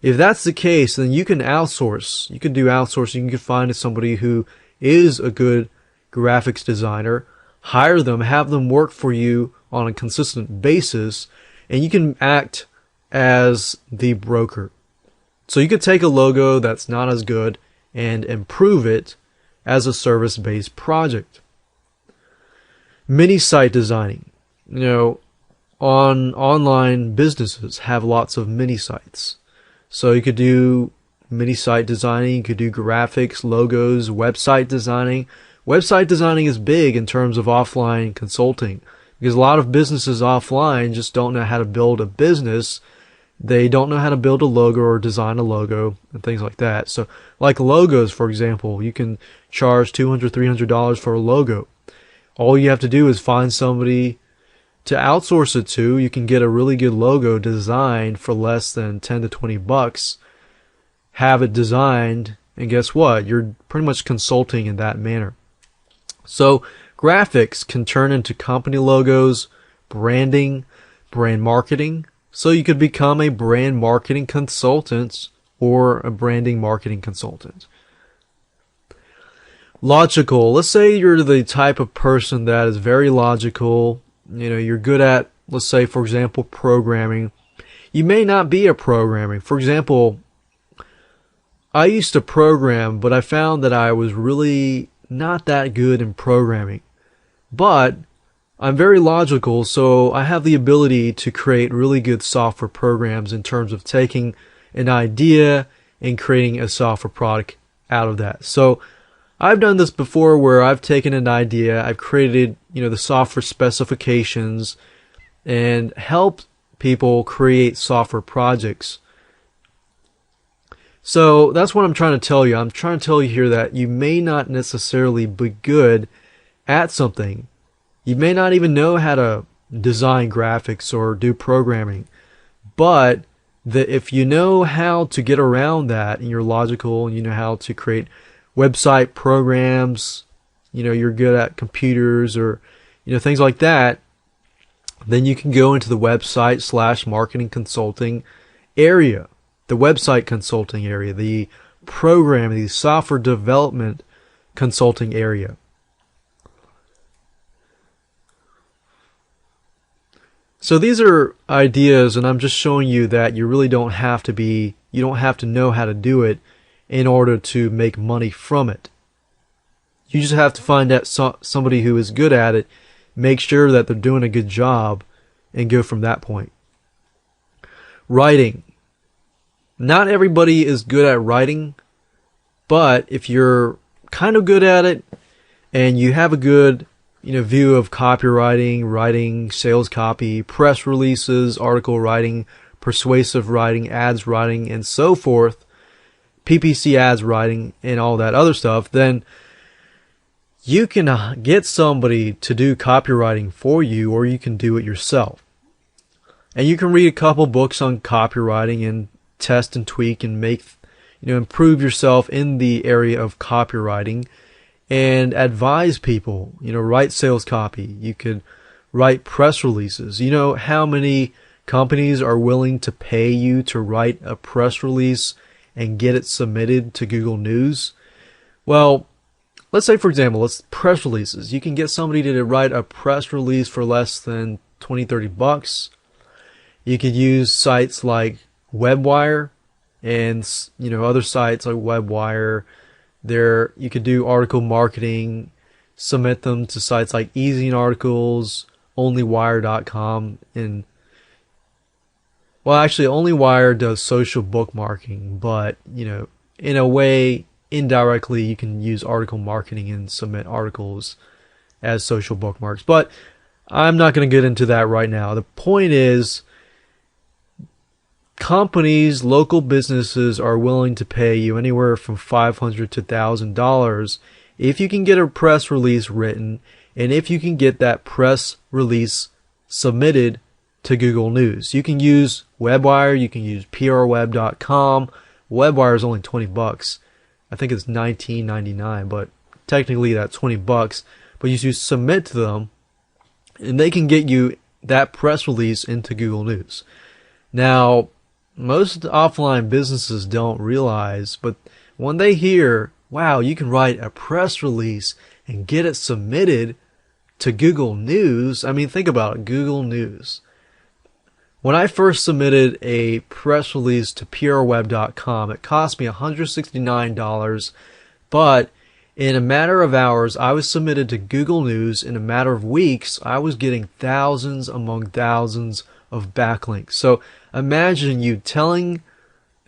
If that's the case, then you can outsource. You can do outsourcing. You can find somebody who is a good graphics designer, hire them, have them work for you on a consistent basis, and you can act as the broker. So you could take a logo that's not as good and improve it as a service-based project. Mini site designing. Online businesses have lots of mini sites. So you could do mini site designing, you could do graphics, logos, website designing. Website designing is big in terms of offline consulting because a lot of businesses offline just don't know how to build a business. They don't know how to build a logo or design a logo and things like that. So like logos, for example, you can charge $200, $300 for a logo. All you have to do is find somebody to outsource it to. You can get a really good logo designed for less than 10 to 20 bucks, have it designed, and guess what? You're pretty much consulting in that manner. So graphics can turn into company logos, branding, brand marketing. So you could become a brand marketing consultant or a branding marketing consultant. Logical. Let's say you're the type of person that is very logical. You're good at, let's say, for example, programming. You may not be a programming. For example, I used to program, but I found that I was really not that good in programming. But I'm very logical, so I have the ability to create really good software programs in terms of taking an idea and creating a software product out of that. So I've done this before where I've taken an idea, I've created, the software specifications and helped people create software projects. So that's what I'm trying to tell you. I'm trying to tell you here that you may not necessarily be good at something. You may not even know how to design graphics or do programming, but if you know how to get around that and you're logical and you know how to create website programs, you're good at computers or, things like that, then you can go into the website / marketing consulting area, the website consulting area, the programming, the software development consulting area. So these are ideas, and I'm just showing you that you really don't have to know how to do it in order to make money from it. You just have to find out somebody who is good at it, make sure that they're doing a good job, and go from that point. Writing. Not everybody is good at writing, but if you're kind of good at it and you have a good view of copywriting, writing, sales copy, press releases, article writing, persuasive writing, ads writing, and so forth, PPC ads writing, and all that other stuff, then you can get somebody to do copywriting for you, or you can do it yourself. And you can read a couple books on copywriting and test and tweak and make, improve yourself in the area of copywriting and advise people, write sales copy. You could write press releases. You know how many companies are willing to pay you to write a press release and get it submitted to Google News? Well, let's say, for example, press releases. You can get somebody to write a press release for less than $20-30. You could use sites like WebWire and other sites like WebWire. There, you could do article marketing, submit them to sites like Easy Articles, onlywire.com, and well, actually, OnlyWire does social bookmarking, but in a way, indirectly, you can use article marketing and submit articles as social bookmarks. But I'm not going to get into that right now. The point is, companies, local businesses are willing to pay you anywhere from $500 to $1,000 if you can get a press release written and if you can get that press release submitted to Google News. You can use WebWire, you can use prweb.com. WebWire is only $20. I think it's $19.99, but technically that's $20. But you submit to them and they can get you that press release into Google News. Now, most offline businesses don't realize, but when they hear, wow, you can write a press release and get it submitted to Google News. I mean, think about it, Google News. When I first submitted a press release to prweb.com, it cost me $169, but in a matter of hours, I was submitted to Google News. In a matter of weeks, I was getting thousands among thousands of backlinks. So imagine you telling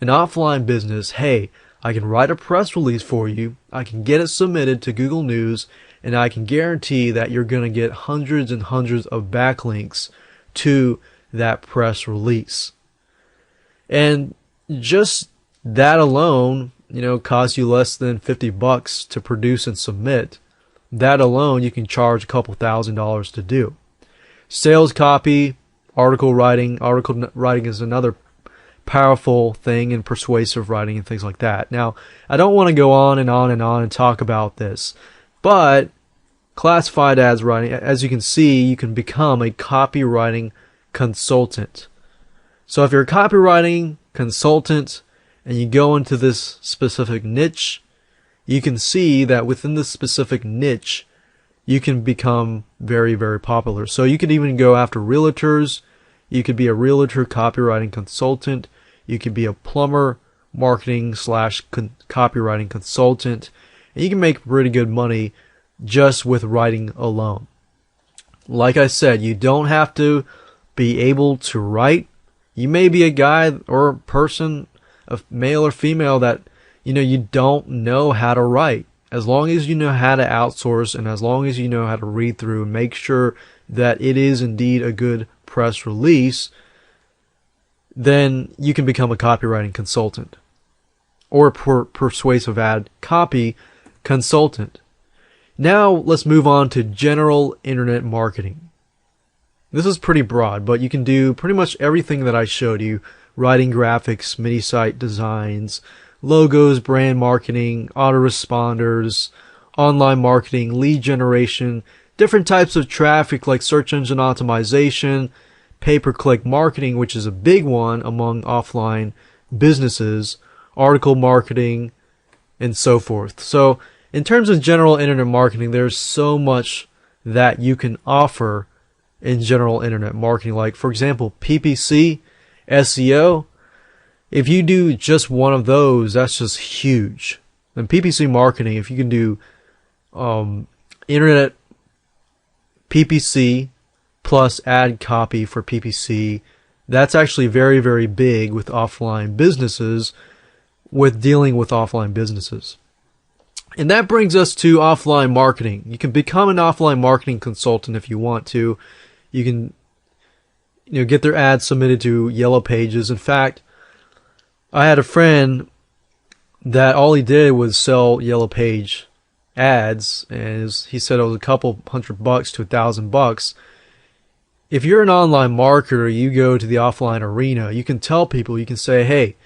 an offline business, hey, I can write a press release for you, I can get it submitted to Google News, and I can guarantee that you're going to get hundreds and hundreds of backlinks to that press release. And just that alone, costs you less than $50 to produce and submit. That alone, you can charge a couple $1,000s to do. Sales copy, article writing is another powerful thing in persuasive writing and things like that. Now, I don't want to go on and on and on and talk about this, but classified ads writing, as you can see, you can become a copywriting consultant. So if you're a copywriting consultant and you go into this specific niche, you can see that within this specific niche, you can become very, very popular. So you could even go after realtors. You could be a realtor copywriting consultant. You could be a plumber marketing / copywriting consultant. And you can make pretty good money just with writing alone. Like I said, you don't have to be able to write. You may be a guy or a person, a male or female, that you don't know how to write. As long as you know how to outsource and as long as you know how to read through and make sure that it is indeed a good press release, then you can become a copywriting consultant or a persuasive ad copy consultant. Now let's move on to general internet marketing. This is pretty broad, but you can do pretty much everything that I showed you: writing graphics, mini site designs, logos, brand marketing, autoresponders, online marketing, lead generation, different types of traffic like search engine optimization, pay-per-click marketing, which is a big one among offline businesses, article marketing, and so forth. So in terms of general internet marketing, there's so much that you can offer in general internet marketing. Like, for example, PPC, SEO. If you do just one of those, that's just huge. And PPC marketing, if you can do internet PPC plus ad copy for PPC, that's actually very, very big with offline businesses, with dealing with offline businesses. And that brings us to offline marketing. You can become an offline marketing consultant if you want to. You can, get their ads submitted to Yellow Pages. In fact, I had a friend that all he did was sell Yellow Page ads, and he said it was a couple $100 to $1,000. If you're an online marketer, you go to the offline arena, you can tell people, you can say, hey,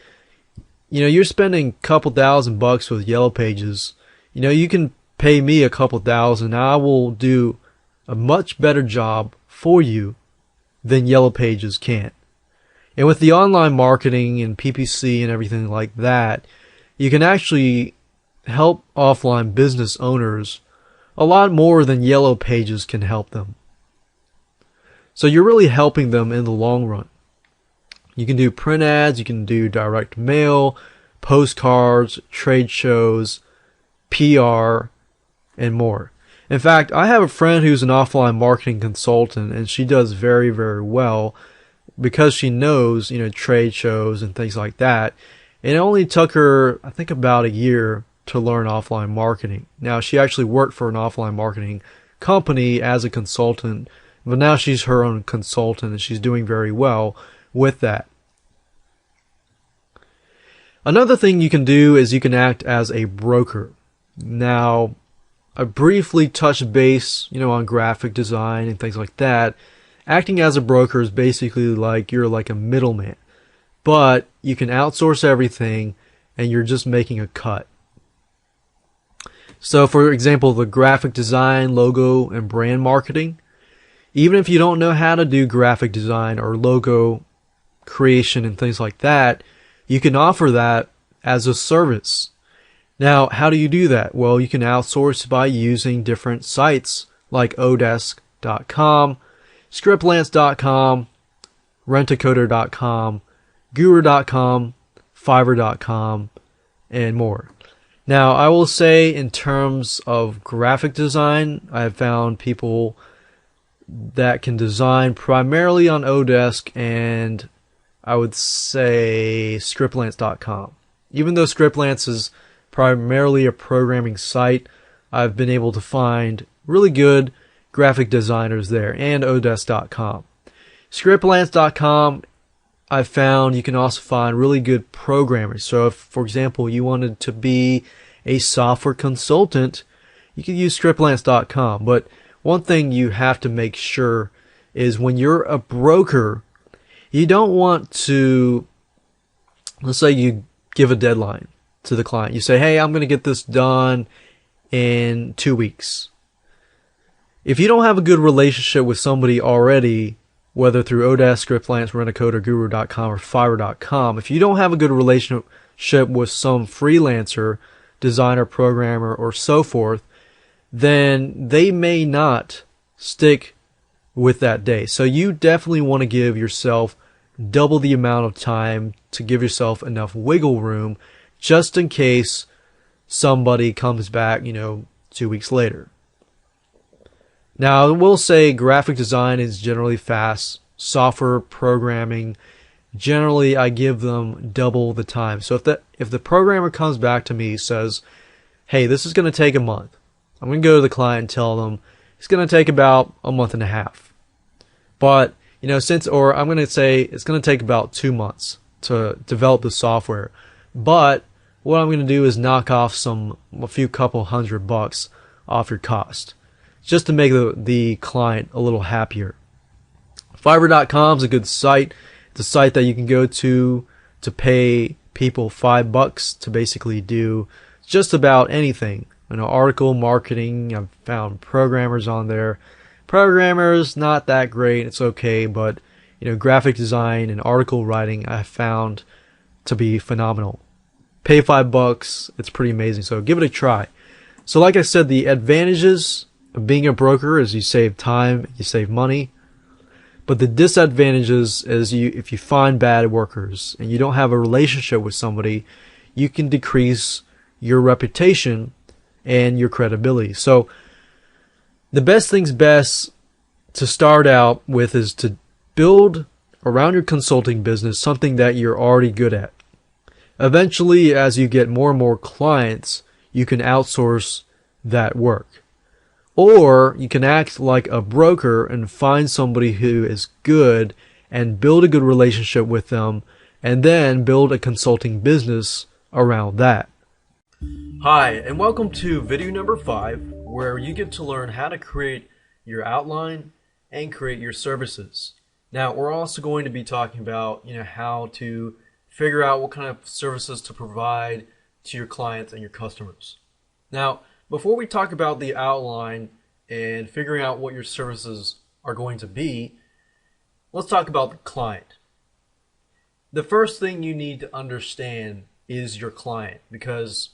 you're spending a couple $1,000 with Yellow Pages. You can pay me a couple thousand. I will do a much better job for you than Yellow Pages can. And with the online marketing and PPC and everything like that, you can actually help offline business owners a lot more than Yellow Pages can help them. So you're really helping them in the long run. You can do print ads, you can do direct mail, postcards, trade shows, PR, and more. In fact, I have a friend who's an offline marketing consultant, and she does very, very well because she knows, trade shows and things like that. And it only took her, I think, about a year to learn offline marketing. Now, she actually worked for an offline marketing company as a consultant, but now she's her own consultant, and she's doing very well with that. Another thing you can do is you can act as a broker. Now, I briefly touched base, on graphic design and things like that. Acting as a broker is basically like you're like a middleman, but you can outsource everything and you're just making a cut. So, for example, the graphic design, logo, and brand marketing, even if you don't know how to do graphic design or logo creation and things like that, you can offer that as a service. Now, how do you do that? Well, you can outsource by using different sites like odesk.com, scriptlance.com, rentacoder.com, guru.com, fiverr.com, and more. Now, I will say in terms of graphic design, I have found people that can design primarily on Odesk and I would say scriptlance.com. Even though Scriptlance is primarily a programming site, I've been able to find really good graphic designers there, and odesk.com. Scriptlance.com, I've found you can also find really good programmers. So if, for example, you wanted to be a software consultant, you can use scriptlance.com. But one thing you have to make sure is when you're a broker, you don't want to, let's say you give a deadline to the client. You say, hey, I'm going to get this done in 2 weeks. If you don't have a good relationship with somebody already, whether through Odesk, Scriptlance, Rentacoder, Guru.com, or Fiverr.com, if you don't have a good relationship with some freelancer, designer, programmer, or so forth, then they may not stick with that day. So you definitely want to give yourself double the amount of time to give yourself enough wiggle room just in case somebody comes back, 2 weeks later. Now, I will say graphic design is generally fast. Software programming, generally I give them double the time. So if the programmer comes back to me and says, hey, this is going to take a month, I'm going to go to the client and tell them it's going to take about a month and a half. But, I'm going to say it's going to take about 2 months to develop the software. But what I'm going to do is knock off a few couple $100 off your cost, just to make the client a little happier. Fiverr.com is a good site. It's a site that you can go to pay people $5 to basically do just about anything. Article marketing. I've found programmers on there. Programmers, not that great. It's okay, but graphic design and article writing I found to be phenomenal. Pay $5. It's pretty amazing. So give it a try. So like I said, the advantages of being a broker is you save time, you save money. But the disadvantages is if you find bad workers and you don't have a relationship with somebody, you can decrease your reputation and your credibility. So the best to start out with is to build around your consulting business something that you're already good at. Eventually, as you get more and more clients, you can outsource that work. Or you can act like a broker and find somebody who is good and build a good relationship with them, and then build a consulting business around that. Hi, and welcome to video number 5, where you get to learn how to create your outline and create your services. Now, we're also going to be talking about, how to figure out what kind of services to provide to your clients and your customers. Now, before we talk about the outline and figuring out what your services are going to be, let's talk about the client. The first thing you need to understand is your client, because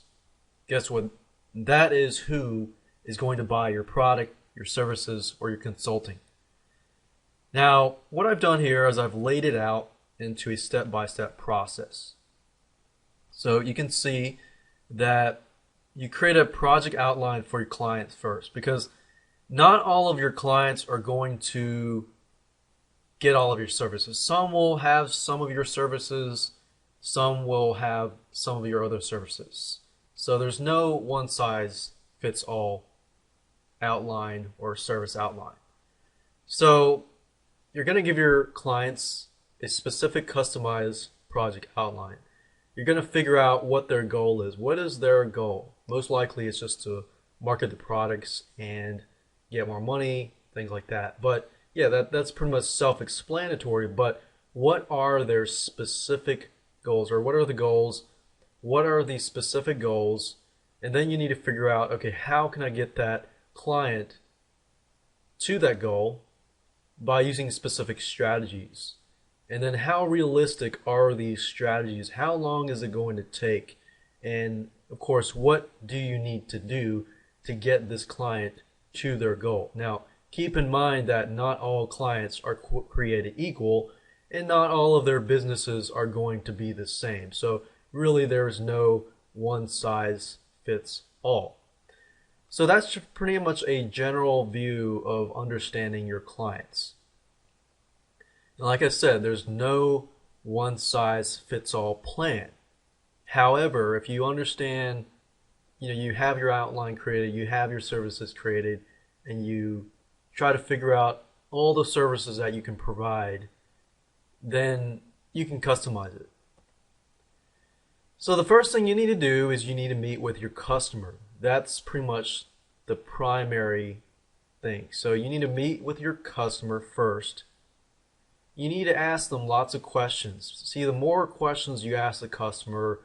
guess what? That is who is going to buy your product, your services, or your consulting. Now, what I've done here is I've laid it out into a step-by-step process. So you can see that you create a project outline for your clients first, because not all of your clients are going to get all of your services. Some will have some of your services, some will have some of your other services. So there's no one-size-fits-all outline or service outline. So you're going to give your clients a specific customized project outline. You're going to figure out what their goal is. What is their goal? Most likely it's just to market the products and get more money, things like that. But yeah, that's pretty much self-explanatory. But what are their specific goals, or what are the goals? What are the specific goals? And then you need to figure out, okay, how can I get that client to that goal by using specific strategies? And then how realistic are these strategies? How long is it going to take? And of course, what do you need to do to get this client to their goal? Now, keep in mind that not all clients are created equal, and not all of their businesses are going to be the same. So really, there's no one size fits all. So that's pretty much a general view of understanding your clients. And like I said, there's no one size fits all plan. However, if you understand, you have your outline created, you have your services created, and you try to figure out all the services that you can provide, then you can customize it. So the first thing you need to do is you need to meet with your customer. That's pretty much the primary thing. So you need to meet with your customer first. You need to ask them lots of questions. See, the more questions you ask the customer,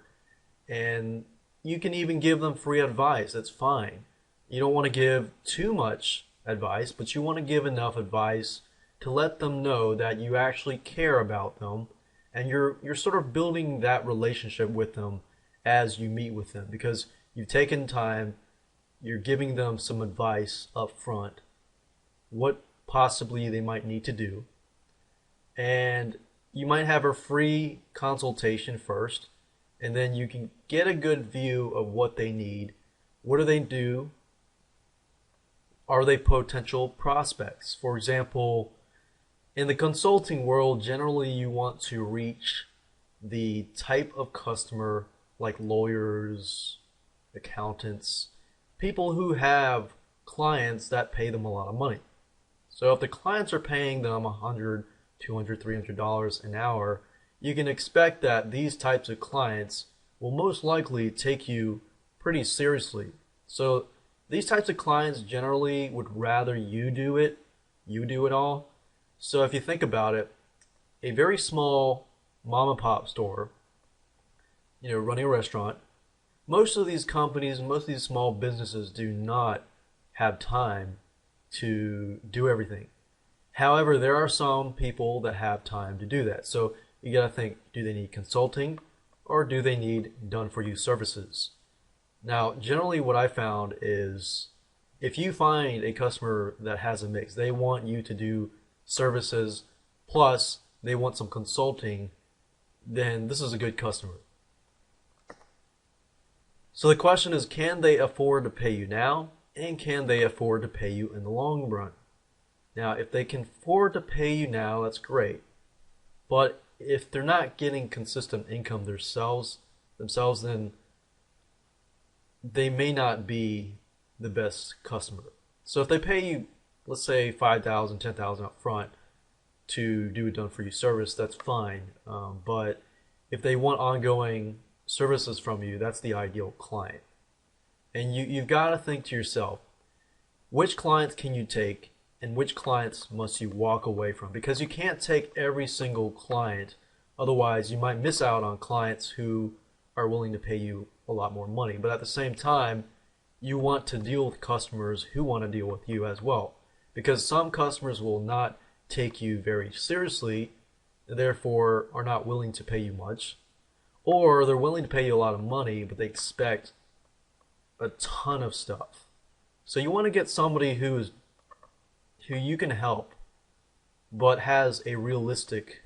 and you can even give them free advice, that's fine. You don't want to give too much advice, but you want to give enough advice to let them know that you actually care about them, and you're sort of building that relationship with them as you meet with them, because you've taken time, you're giving them some advice up front, what possibly they might need to do. And you might have a free consultation first, and then you can get a good view of what they need. What do they do? Are they potential prospects? For example, in the consulting world, generally you want to reach the type of customer like lawyers, accountants, people who have clients that pay them a lot of money. So if the clients are paying them $100, $200, $300 an hour, you can expect that these types of clients will most likely take you pretty seriously. So these types of clients generally would rather you do it all. So if you think about it, a very small mom and pop store, running a restaurant, most of these companies, most of these small businesses do not have time to do everything. However, there are some people that have time to do that. So you got to think, do they need consulting or do they need done-for-you services? Now, generally what I found is if you find a customer that has a mix, they want you to do services plus they want some consulting, then this is a good customer. So the question is, can they afford to pay you now, and can they afford to pay you in the long run? Now, if they can afford to pay you now, that's great. But if they're not getting consistent income themselves, then they may not be the best customer. So if they pay you, let's say 5,000, 10,000 up front to do a done for you service, that's fine. But if they want ongoing services from you, that's the ideal client. And you've got to think to yourself, which clients can you take and which clients must you walk away from? Because you can't take every single client. Otherwise, you might miss out on clients who are willing to pay you a lot more money. But at the same time, you want to deal with customers who want to deal with you as well. Because some customers will not take you very seriously, therefore are not willing to pay you much. Or they're willing to pay you a lot of money, but they expect a ton of stuff. So you want to get somebody who you can help, but has a realistic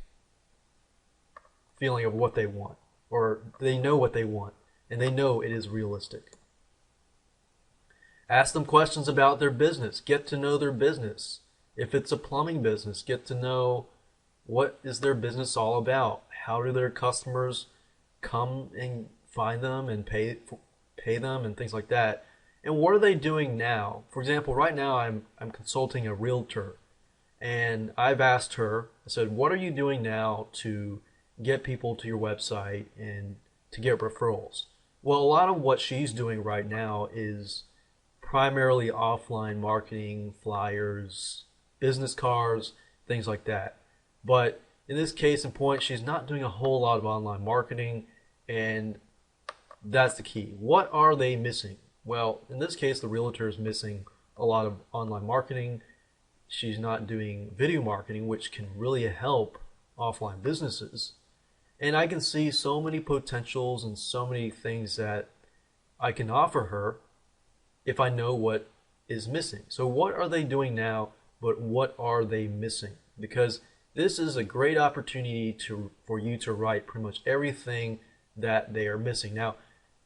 feeling of what they want, or they know what they want, and they know it is realistic. Ask them questions about their business. Get to know their business. If it's a plumbing business, get to know what is their business all about. How do their customers come and find them and pay them and things like that. And what are they doing now? For example, right now I'm consulting a realtor, and I've asked her, I said, what are you doing now to get people to your website and to get referrals? Well, a lot of what she's doing right now is primarily offline marketing, flyers, business cards, things like that. But in this case in point, she's not doing a whole lot of online marketing, and that's the key. What are they missing? Well, in this case, the realtor is missing a lot of online marketing. She's not doing video marketing, which can really help offline businesses. And I can see so many potentials and so many things that I can offer her if I know what is missing. So what are they doing now, but what are they missing? Because this is a great opportunity for you to write pretty much everything that they are missing. Now,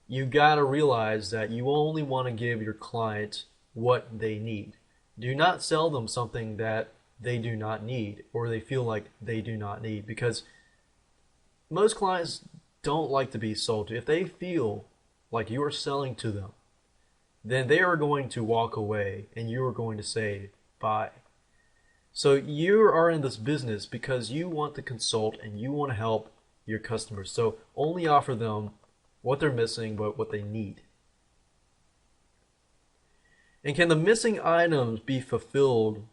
you got to realize that you only want to give your client what they need. Do not sell them something that they do not need or they feel like they do not need, because most clients don't like to be sold to. If they feel like you are selling to them, then they are going to walk away and you are going to say bye. So you are in this business because you want to consult and you want to help your customers. So only offer them what they're missing, but what they need. And can the missing items be fulfilled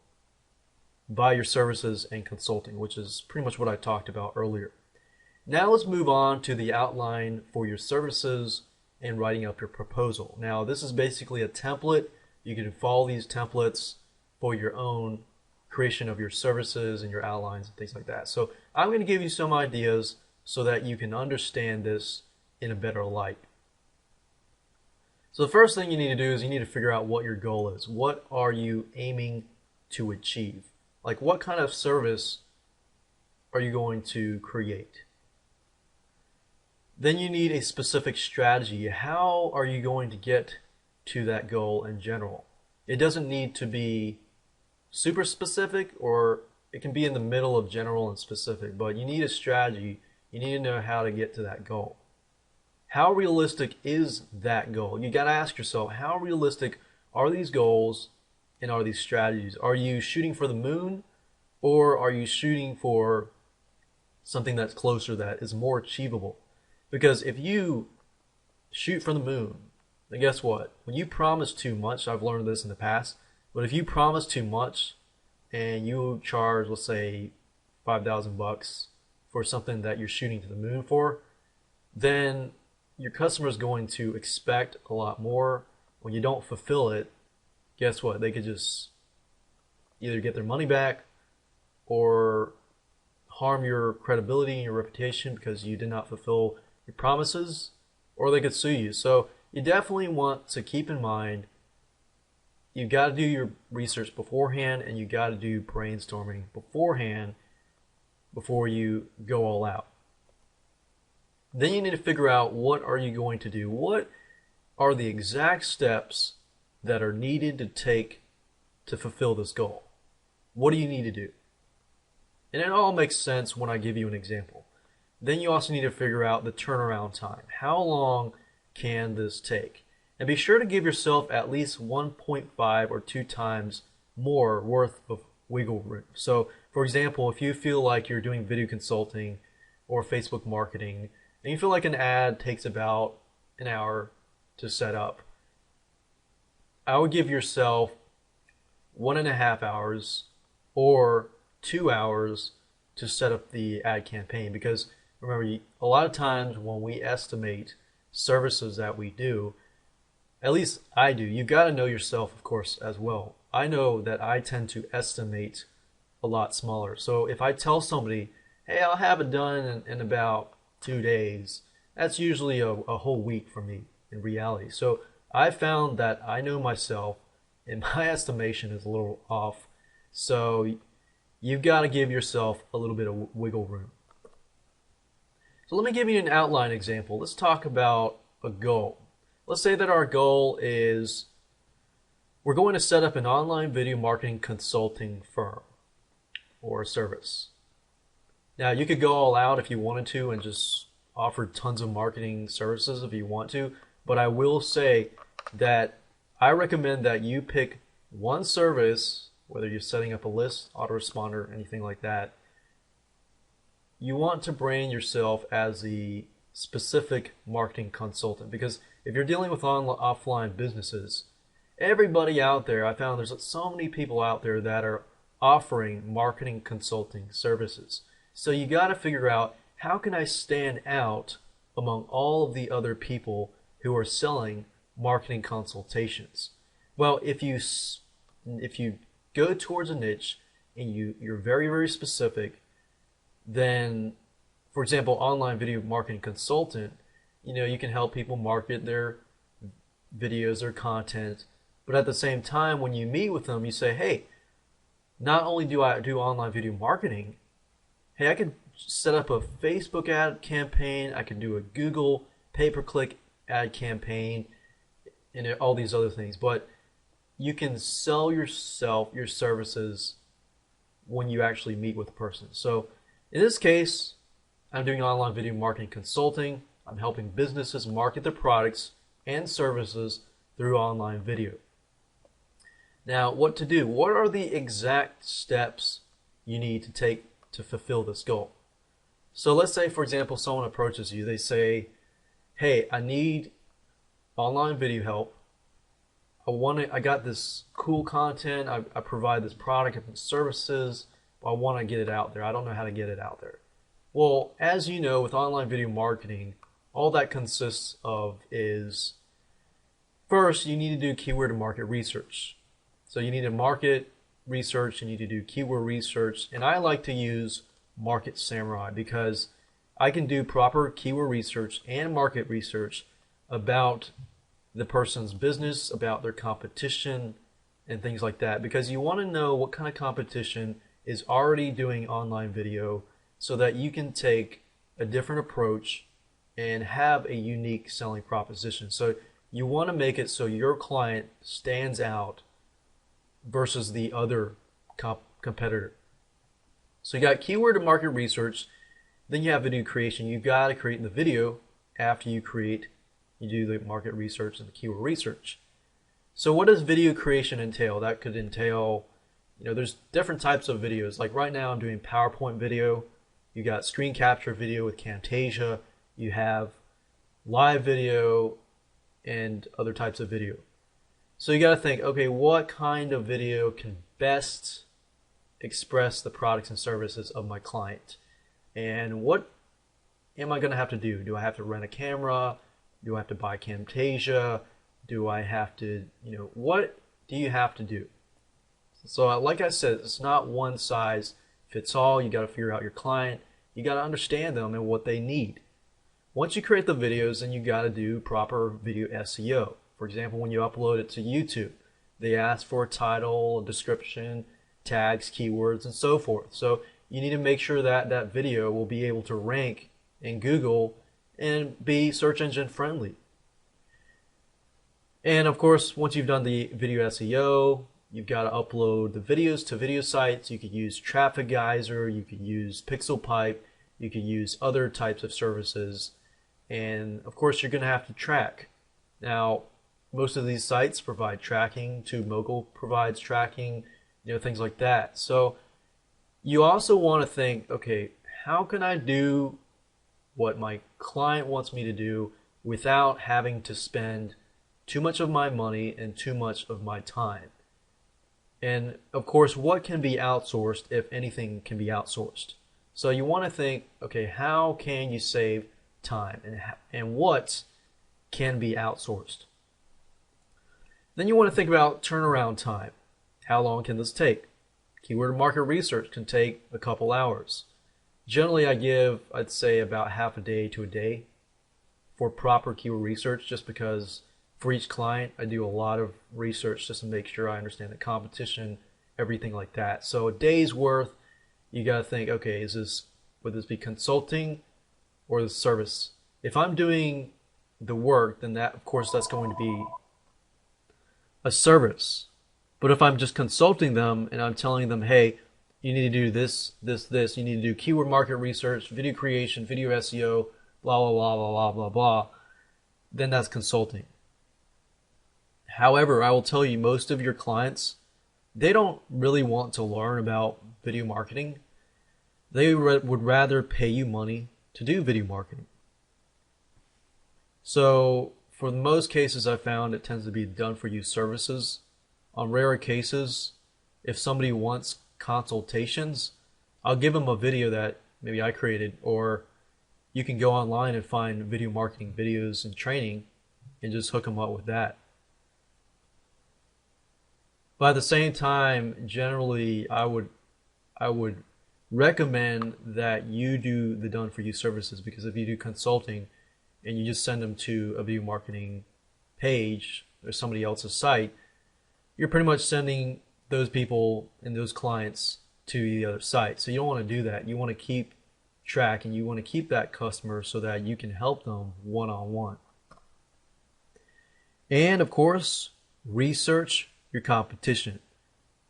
by your services and consulting, which is pretty much what I talked about earlier. Now let's move on to the outline for your services and writing up your proposal. Now this is basically a template. You can follow these templates for your own creation of your services and your outlines and things like that. So I'm going to give you some ideas so that you can understand this in a better light. So the first thing you need to do is you need to figure out what your goal is. What are you aiming to achieve? Like, what kind of service are you going to create? Then you need a specific strategy. How are you going to get to that goal in general? It doesn't need to be super specific, or it can be in the middle of general and specific, but you need a strategy. You need to know how to get to that goal. How realistic is that goal? You got to ask yourself, how realistic are these goals and are these strategies? Are you shooting for the moon, or are you shooting for something that's closer, that is more achievable? Because if you shoot for the moon, then guess what? When you promise too much, I've learned this in the past, but if you promise too much and you charge, let's say, $5,000 for something that you're shooting to the moon for, then your customer is going to expect a lot more. When you don't fulfill it, guess what? They could just either get their money back or harm your credibility and your reputation because you did not fulfill your promises, or they could sue you. So you definitely want to keep in mind, you got to do your research beforehand, and you got to do brainstorming beforehand before you go all out. Then you need to figure out, what are you going to do? What are the exact steps that are needed to take to fulfill this goal? What do you need to do? And it all makes sense when I give you an example. Then you also need to figure out the turnaround time. How long can this take? And be sure to give yourself at least 1.5 or 2 times more worth of wiggle room. So, for example, if you feel like you're doing video consulting or Facebook marketing, and you feel like an ad takes about an hour to set up, I would give yourself 1.5 hours or 2 hours to set up the ad campaign. Because remember, a lot of times when we estimate services that we do, at least I do, you got to know yourself, of course, as well. I know that I tend to estimate a lot smaller. So if I tell somebody, hey, I'll have it done in about 2 days, that's usually a whole week for me in reality. So I found that I know myself and my estimation is a little off. So you've got to give yourself a little bit of wiggle room. So let me give you an outline example. Let's talk about a goal. Let's say that our goal is we're going to set up an online video marketing consulting firm or service. Now, you could go all out if you wanted to and just offer tons of marketing services if you want to, but I will say that I recommend that you pick one service, whether you're setting up a list, autoresponder, anything like that. You want to brand yourself as the specific marketing consultant, because if you're dealing with offline businesses, everybody out there, I found there's so many people out there that are offering marketing consulting services. So you got to figure out, how can I stand out among all of the other people who are selling marketing consultations? Well, if you go towards a niche and you're very, very specific, then, for example, online video marketing consultant, you can help people market their videos, their content, but at the same time, when you meet with them, you say, hey, not only do I do online video marketing, hey, I can set up a Facebook ad campaign, I can do a Google pay-per-click ad campaign, and all these other things. But you can sell yourself, your services, when you actually meet with a person. So in this case, I'm doing online video marketing consulting. I'm helping businesses market their products and services through online video. Now, what to do? What are the exact steps you need to take to fulfill this goal? So let's say, for example, someone approaches you. They say, hey, I need online video help. I got this cool content. I provide this product and services, but I want to get it out there. I don't know how to get it out there. Well, as you know, with online video marketing, all that consists of is, first, you need to do keyword and market research. So you need to market research, you need to do keyword research, and I like to use Market Samurai because I can do proper keyword research and market research about the person's business, about their competition, and things like that, because you want to know what kind of competition is already doing online video so that you can take a different approach and have a unique selling proposition. So you want to make it so your client stands out versus the other competitor. So you got keyword and market research, then you have video creation. You've got to create the video after you do the market research and the keyword research. So what does video creation entail? That could entail, there's different types of videos. Like right now I'm doing PowerPoint video. You got screen capture video with Camtasia. You have live video and other types of video. So you got to think, okay, what kind of video can best express the products and services of my client? And what am I going to have to do? Do I have to rent a camera? Do I have to buy Camtasia? Do I have to, what do you have to do? So like I said, it's not one size fits all. You got to figure out your client. You got to understand them and what they need. Once you create the videos, then you got to do proper video SEO. For example, when you upload it to YouTube, they ask for a title, a description, tags, keywords, and so forth. So you need to make sure that that video will be able to rank in Google and be search engine friendly. And of course, once you've done the video SEO, you've got to upload the videos to video sites. You could use Traffic Geyser, you could use PixelPipe, you could use other types of services. And of course, you're going to have to track. Now, most of these sites provide tracking. TubeMogul provides tracking, things like that. So you also want to think, okay, how can I do what my client wants me to do without having to spend too much of my money and too much of my time? And of course, what can be outsourced if anything can be outsourced? So you want to think, okay, how can you save time and what can be outsourced? Then you want to think about turnaround time. How long can this take? Keyword market research can take a couple hours. Generally, I'd say about half a day to a day for proper keyword research, just because for each client, I do a lot of research just to make sure I understand the competition, everything like that. So a day's worth, you got to think, okay, would this be consulting or the service? If I'm doing the work, then of course, that's going to be a service. But if I'm just consulting them and I'm telling them, hey, you need to do this, this, you need to do keyword market research, video creation, video SEO, blah, blah, blah, blah, blah, blah, blah, then that's consulting. However, I will tell you, most of your clients, they don't really want to learn about video marketing. They would rather pay you money to do video marketing. So for most cases, I found it tends to be done for you services. On rare cases, if somebody wants consultations, I'll give them a video that maybe I created, or you can go online and find video marketing videos and training and just hook them up with that. But at the same time, generally, I would recommend that you do the done for you services, because if you do consulting and you just send them to a video marketing page or somebody else's site, you're pretty much sending those people and those clients to the other site. So you don't want to do that. You want to keep track and you want to keep that customer so that you can help them one-on-one. And of course, research your competition.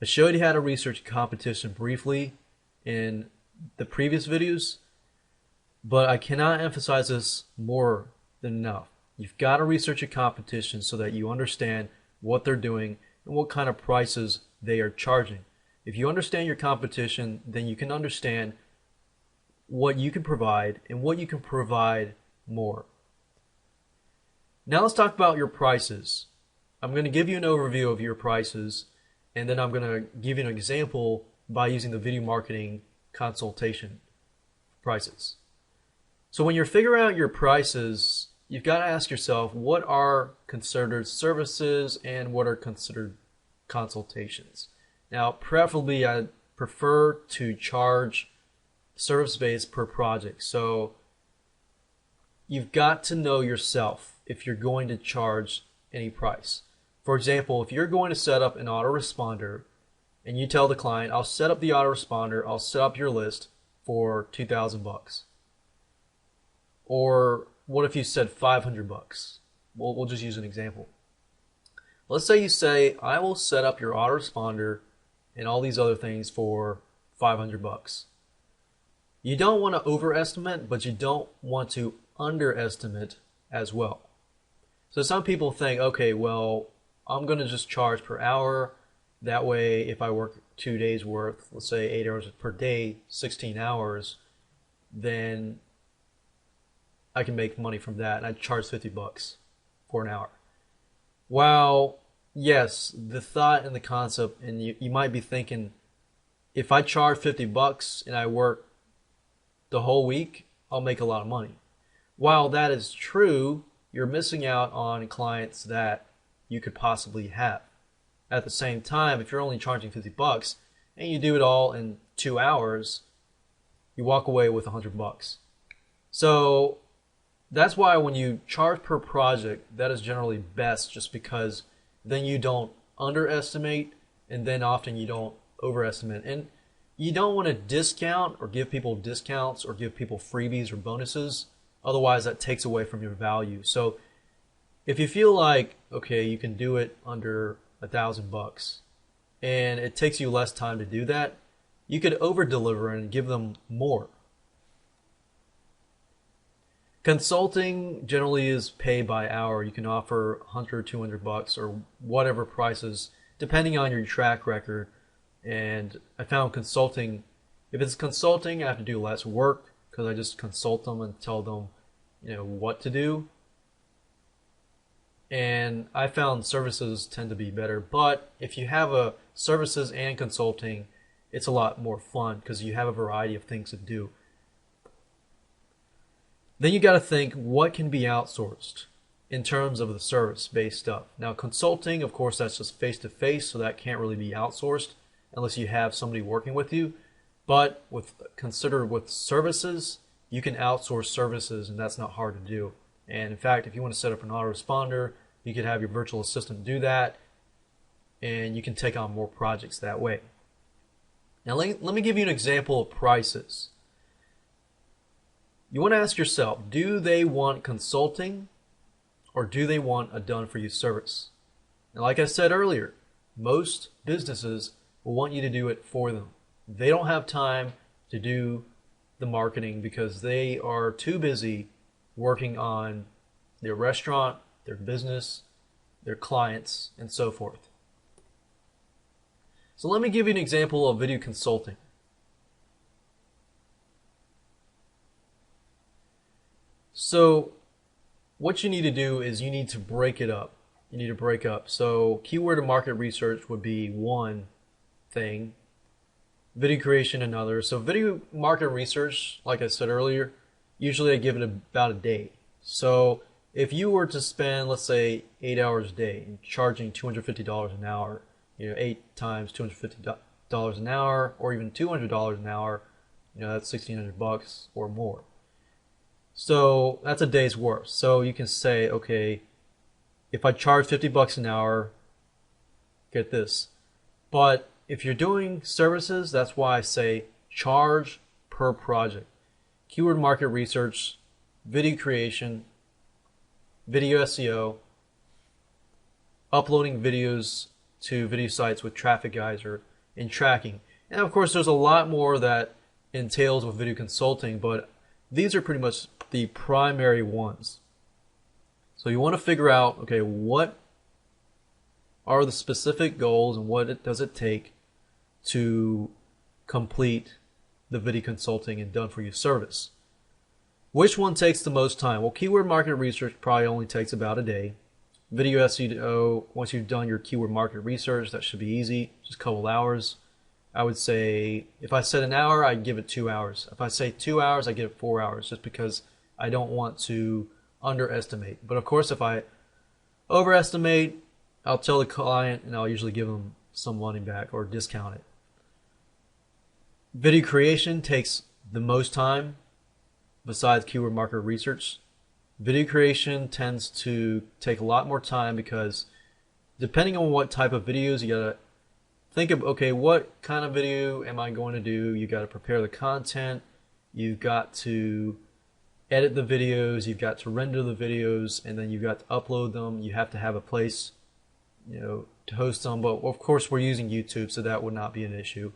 I showed you how to research competition briefly in the previous videos, but I cannot emphasize this more than enough. You've got to research your competition so that you understand what they're doing and what kind of prices they are charging. If you understand your competition, then you can understand what you can provide and what you can provide more. Now let's talk about your prices. I'm going to give you an overview of your prices, and then I'm going to give you an example by using the video marketing consultation prices. So when you're figuring out your prices, you've got to ask yourself, what are considered services and what are considered consultations? Now, preferably, I prefer to charge service-based per project. So you've got to know yourself if you're going to charge any price. For example, if you're going to set up an autoresponder and you tell the client, I'll set up the autoresponder, I'll set up your list for $2,000. Or what if you said $500? We'll just use an example. Let's say you say, I will set up your autoresponder and all these other things for $500. You don't want to overestimate, but you don't want to underestimate as well. So some people think, okay, well, I'm going to just charge per hour. That way, if I work 2 days worth, let's say 8 hours per day, 16 hours, then I can make money from that, and I charge $50 for an hour. While, yes, the thought and the concept, and you might be thinking, if I charge $50 and I work the whole week, I'll make a lot of money. While that is true, you're missing out on clients that you could possibly have. At the same time, if you're only charging $50 and you do it all in 2 hours, you walk away with $100. So that's why when you charge per project, that is generally best, just because then you don't underestimate and then often you don't overestimate. And you don't want to discount or give people discounts or give people freebies or bonuses. Otherwise, that takes away from your value. So if you feel like, okay, you can do it under $1,000 and it takes you less time to do that, you could over deliver and give them more. Consulting generally is paid by hour. You can offer 100, 200 bucks or whatever prices, depending on your track record. And I found consulting, if it's consulting, I have to do less work because I just consult them and tell them, what to do. And I found services tend to be better. But if you have a services and consulting, it's a lot more fun because you have a variety of things to do. Then you got to think what can be outsourced in terms of the service-based stuff. Now, consulting, of course, that's just face-to-face, so that can't really be outsourced unless you have somebody working with you. But consider with services, you can outsource services, and that's not hard to do. And in fact, if you want to set up an autoresponder, you could have your virtual assistant do that, and you can take on more projects that way. Now, let me give you an example of prices. You want to ask yourself, do they want consulting or do they want a done-for-you service? And like I said earlier, most businesses will want you to do it for them. They don't have time to do the marketing because they are too busy working on their restaurant, their business, their clients, and so forth. So let me give you an example of video consulting. So what you need to do is you need to break it up. You need to break up. So keyword and market research would be one thing. Video creation another. So video market research, like I said earlier, usually I give it about a day. So if you were to spend, let's say, 8 hours a day and charging $250 an hour, 8 times $250 an hour, or even $200 an hour, that's $1,600 or more. So that's a day's worth. So you can say, okay, if I charge $50 an hour, get this. But if you're doing services, that's why I say charge per project. Keyword market research, video creation, video SEO, uploading videos to video sites with Traffic Geyser, and tracking. And of course, there's a lot more that entails with video consulting, but these are pretty much the primary ones. So you want to figure out, okay, what are the specific goals and what does it take to complete the video consulting and done-for-you service. Which one takes the most time? Well, keyword market research probably only takes about a day. Video SEO, once you've done your keyword market research, that should be easy, just a couple hours. I would say if I said an hour, I'd give it 2 hours. If I say 2 hours, I give it 4 hours, just because I don't want to underestimate. But of course, if I overestimate, I'll tell the client and I'll usually give them some money back or discount it. Video creation takes the most time besides keyword market research. Video creation tends to take a lot more time because depending on what type of videos, you gotta think of, okay, what kind of video am I going to do? You gotta prepare the content, you've got to edit the videos, you've got to render the videos, and then you've got to upload them. You have to have a place, to host them. But of course, we're using YouTube, so that would not be an issue.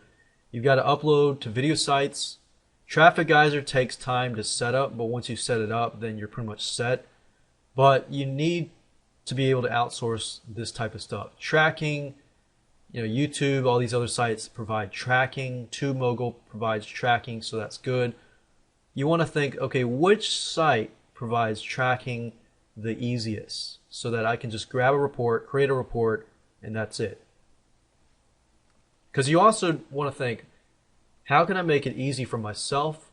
You've got to upload to video sites. Traffic Geyser takes time to set up, but once you set it up, then you're pretty much set. But you need to be able to outsource this type of stuff. Tracking, YouTube, all these other sites provide tracking. TubeMogul provides tracking, so that's good. You want to think, okay, which site provides tracking the easiest so that I can just grab a report, create a report, and that's it. Because you also want to think, how can I make it easy for myself,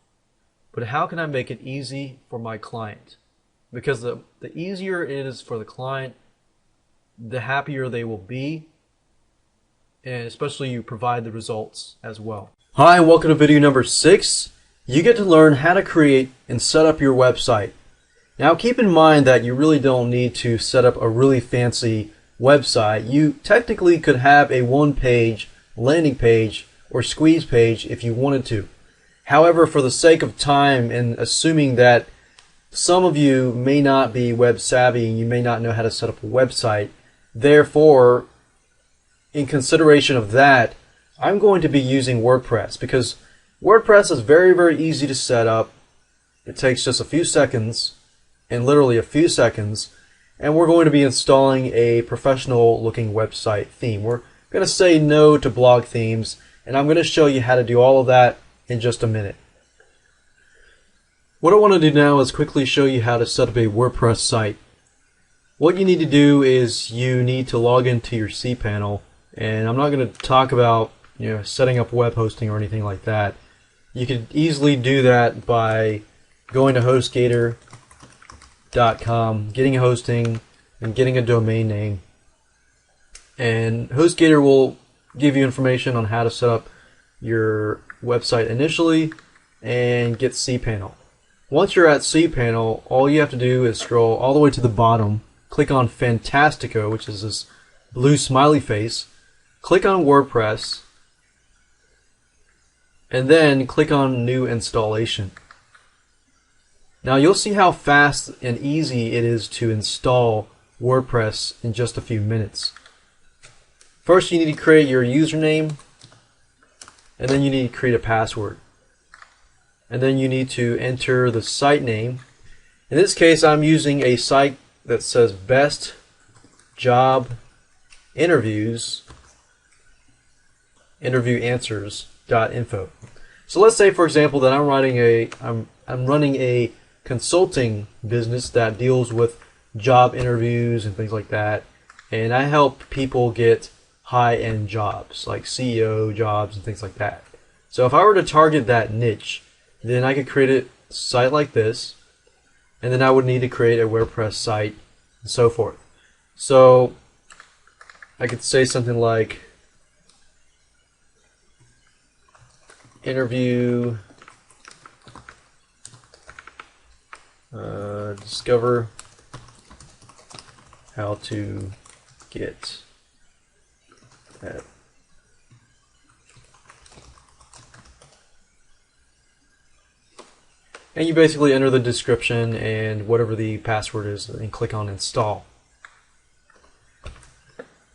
but how can I make it easy for my client? Because the easier it is for the client, the happier they will be, and especially you provide the results as well. Hi, and welcome to video number 6. You get to learn how to create and set up your website. Now keep in mind that you really don't need to set up a really fancy website. You technically could have a one-page landing page or squeeze page if you wanted to. However, for the sake of time and assuming that some of you may not be web savvy and you may not know how to set up a website, therefore, in consideration of that, I'm going to be using WordPress because WordPress is very, very easy to set up. It takes just a few seconds in literally a few seconds, and we're going to be installing a professional looking website theme. We're going to say no to blog themes, and I'm going to show you how to do all of that in just a minute. What I want to do now is quickly show you how to set up a WordPress site. What you need to do is you need to log into your cPanel, and I'm not going to talk about setting up web hosting or anything like that. You could easily do that by going to HostGator.com, getting a hosting, and getting a domain name. And HostGator will give you information on how to set up your website initially and get cPanel. Once you're at cPanel, all you have to do is scroll all the way to the bottom, click on Fantastico, which is this blue smiley face, click on WordPress, and then click on New Installation. Now you'll see how fast and easy it is to install WordPress in just a few minutes. First, you need to create your username, and then you need to create a password. And then you need to enter the site name. In this case, I'm using a site that says Best Job Interviews Interview Answers.info. So let's say, for example, that I'm running a consulting business that deals with job interviews and things like that, and I help people get high-end jobs like CEO jobs and things like that. So if I were to target that niche, then I could create a site like this, and then I would need to create a WordPress site and so forth. So I could say something like interview, discover how to get that. And you basically enter the description and whatever the password is and click on install.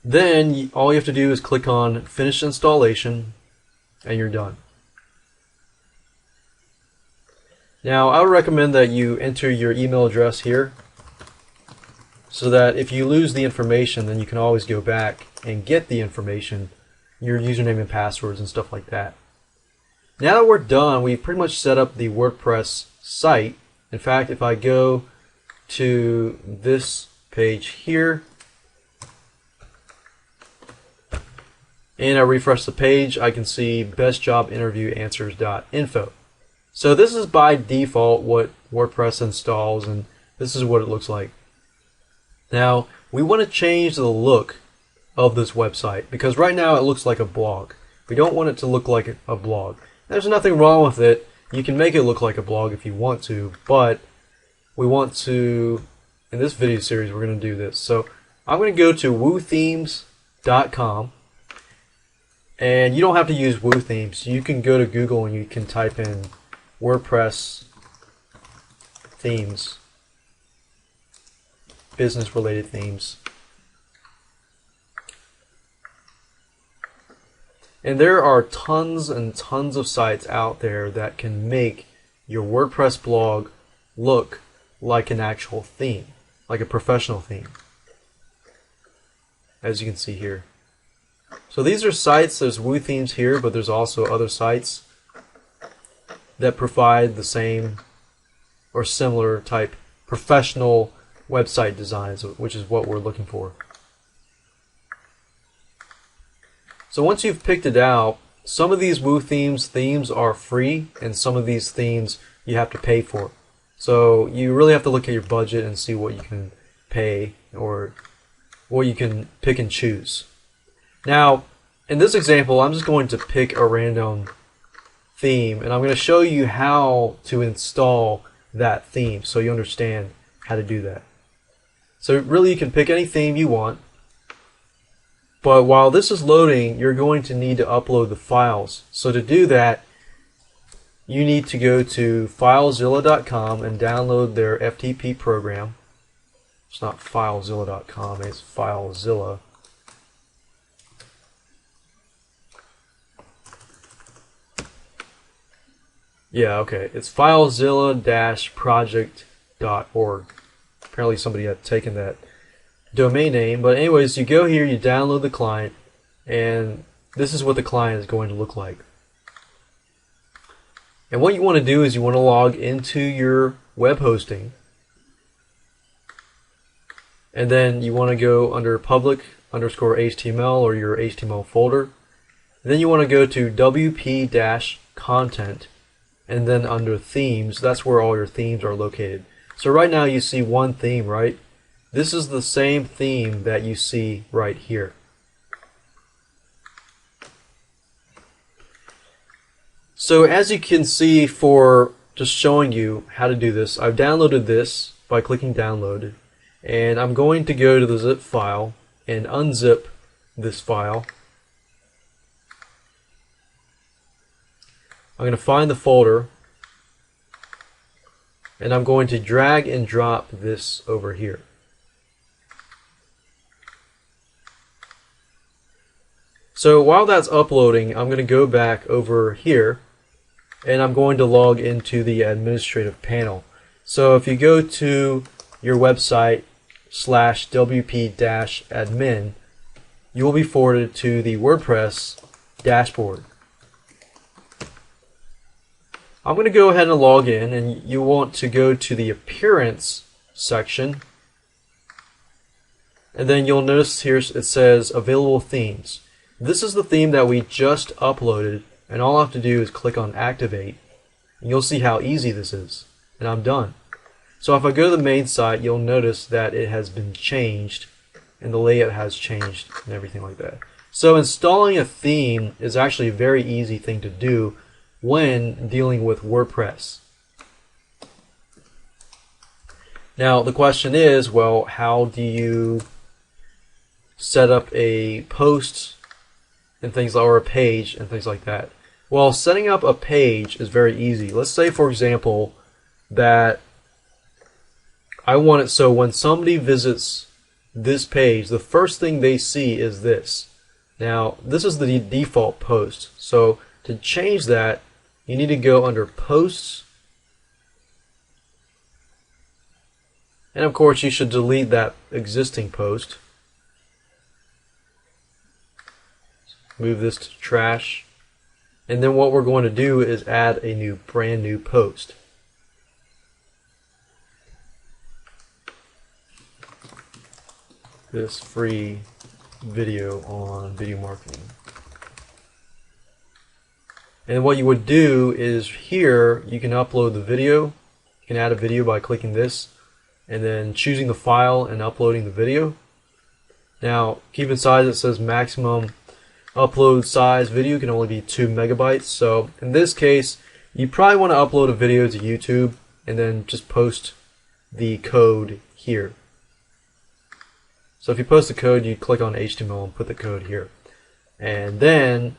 Then all you have to do is click on finish installation and you're done. Now I would recommend that you enter your email address here so that if you lose the information, then you can always go back and get the information, your username and passwords and stuff like that. Now that we're done, we've pretty much set up the WordPress site. In fact, if I go to this page here and I refresh the page, I can see bestjobinterviewanswers.info. So this is by default what WordPress installs, and this is what it looks like. Now we want to change the look of this website because right now it looks like a blog. We don't want it to look like a blog. There's nothing wrong with it. You can make it look like a blog if you want to, but we want to, in this video series, we're going to do this. So I'm going to go to woothemes.com, and you don't have to use Woo Themes. You can go to Google and you can type in WordPress themes, business related themes. And there are tons and tons of sites out there that can make your WordPress blog look like an actual theme, like a professional theme, as you can see here. So these are sites, there's Woo Themes here, but there's also other sites that provide the same or similar type professional website designs, which is what we're looking for. So once you've picked it out, some of these Woo themes are free, and some of these themes you have to pay for. So you really have to look at your budget and see what you can pay or what you can pick and choose. Now, in this example, I'm just going to pick a random theme, and I'm going to show you how to install that theme so you understand how to do that. So really you can pick any theme you want. But while this is loading, you're going to need to upload the files. So to do that, you need to go to FileZilla.com and download their FTP program. It's not FileZilla.com, it's FileZilla. Yeah, okay. It's FileZilla-project.org. Apparently somebody had taken that domain name. But anyways, you go here, you download the client, and this is what the client is going to look like. And what you want to do is you want to log into your web hosting, and then you want to go under public_HTML or your HTML folder. And then you want to go to WP-content, and then under themes, that's where all your themes are located. So right now you see one theme, right? This is the same theme that you see right here. So as you can see, for just showing you how to do this, I've downloaded this by clicking download, and I'm going to go to the zip file and unzip this file. I'm going to find the folder, and I'm going to drag and drop this over here. So while that's uploading, I'm going to go back over here, and I'm going to log into the administrative panel. So if you go to your website /wp-admin, you will be forwarded to the WordPress dashboard. I'm going to go ahead and log in, and you want to go to the appearance section, and then you'll notice here it says available themes. This is the theme that we just uploaded, and all I have to do is click on activate, and you'll see how easy this is, and I'm done. So if I go to the main site, you'll notice that it has been changed, and the layout has changed and everything like that. So installing a theme is actually a very easy thing to do when dealing with WordPress. Now the question is, well, how do you set up a post and things, or a page and things like that? Well, setting up a page is very easy. Let's say, for example, that I want it so when somebody visits this page, the first thing they see is this. Now, this is the default post. So to change that, you need to go under Posts, and of course you should delete that existing post. Move this to trash, and then what we're going to do is add a brand new post. This free video on video marketing. And what you would do is here you can upload the video. You can add a video by clicking this and then choosing the file and uploading the video. Now keep in size, it says maximum upload size video can only be 2 megabytes. So in this case, you probably want to upload a video to YouTube and then just post the code here. So if you post the code, you click on HTML and put the code here. And then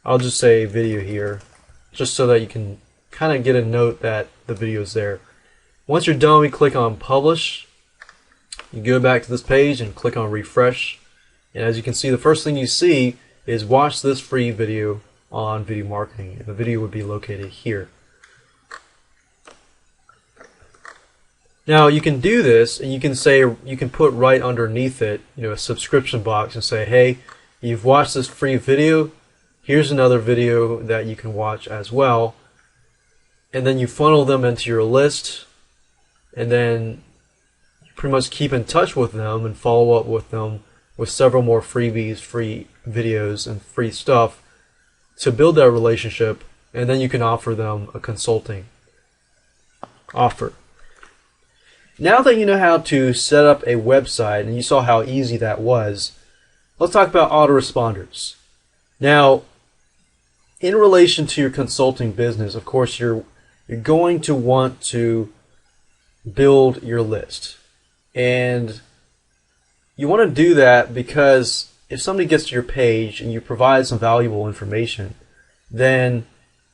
I'll just say video here, just so that you can kind of get a note that the video is there. Once you're done, we click on publish. You go back to this page and click on refresh. And as you can see, the first thing you see is watch this free video on video marketing. And the video would be located here. Now you can do this, and you can say, you can put right underneath it, a subscription box, and say, hey, you've watched this free video. Here's another video that you can watch as well. And then you funnel them into your list, and then you pretty much keep in touch with them and follow up with them with several more freebies, free videos, and free stuff to build that relationship, and then you can offer them a consulting offer. Now that you know how to set up a website, and you saw how easy that was, let's talk about autoresponders. Now, in relation to your consulting business, of course, you're going to want to build your list. And you want to do that because if somebody gets to your page and you provide some valuable information, then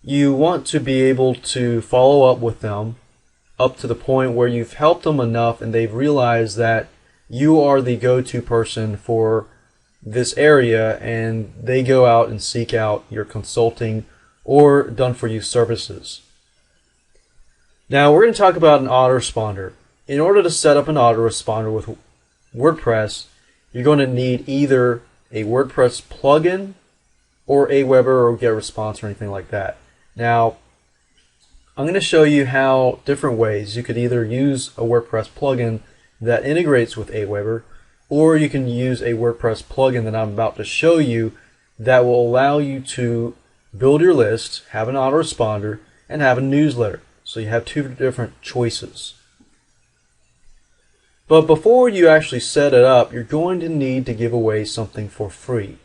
you want to be able to follow up with them up to the point where you've helped them enough and they've realized that you are the go-to person for this area, and they go out and seek out your consulting or done-for-you services. Now we're going to talk about an autoresponder. In order to set up an autoresponder with WordPress, you're going to need either a WordPress plugin or Aweber or GetResponse or anything like that. Now, I'm going to show you how different ways you could either use a WordPress plugin that integrates with Aweber, or you can use a WordPress plugin that I'm about to show you that will allow you to build your list, have an autoresponder, and have a newsletter. So you have two different choices. But before you actually set it up, you're going to need to give away something for free.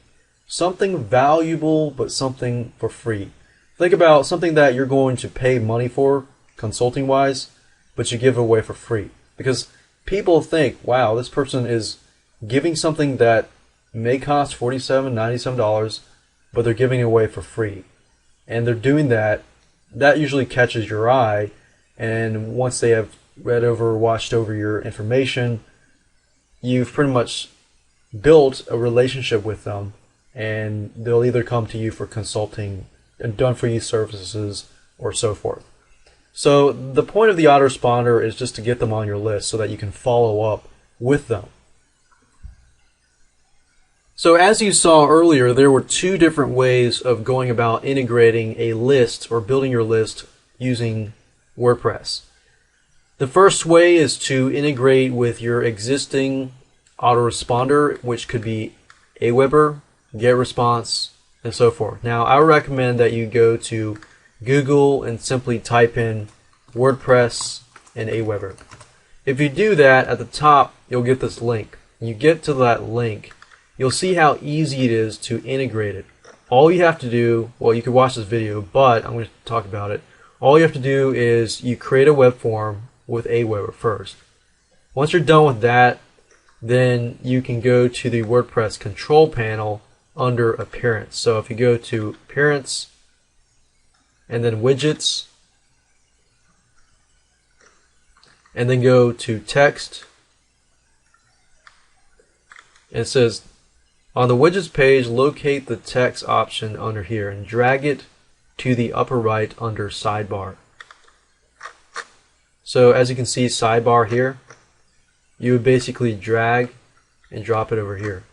Something valuable, but something for free. Think about something that you're going to pay money for, consulting wise, but you give away for free. Because people think, wow, this person is giving something that may cost $47, $97, but they're giving it away for free. And they're doing that. That usually catches your eye, and once they have read over, watched over your information, you've pretty much built a relationship with them, and they'll either come to you for consulting and done-for-you services or so forth. So the point of the autoresponder is just to get them on your list so that you can follow up with them. So as you saw earlier, there were two different ways of going about integrating a list or building your list using WordPress. The first way is to integrate with your existing autoresponder, which could be Aweber, GetResponse, and so forth. Now, I recommend that you go to Google and simply type in WordPress and Aweber. If you do that, at the top, you'll get this link. When you get to that link, you'll see how easy it is to integrate it. All you have to do, well, you can watch this video, but I'm going to talk about it. All you have to do is you create a web form with Aweber first. Once you're done with that, then you can go to the WordPress control panel under Appearance. So if you go to Appearance and then Widgets, and then go to Text, and it says on the Widgets page, locate the text option under here and drag it to the upper right under Sidebar. So as you can see, Sidebar here, you would basically drag and drop it over here.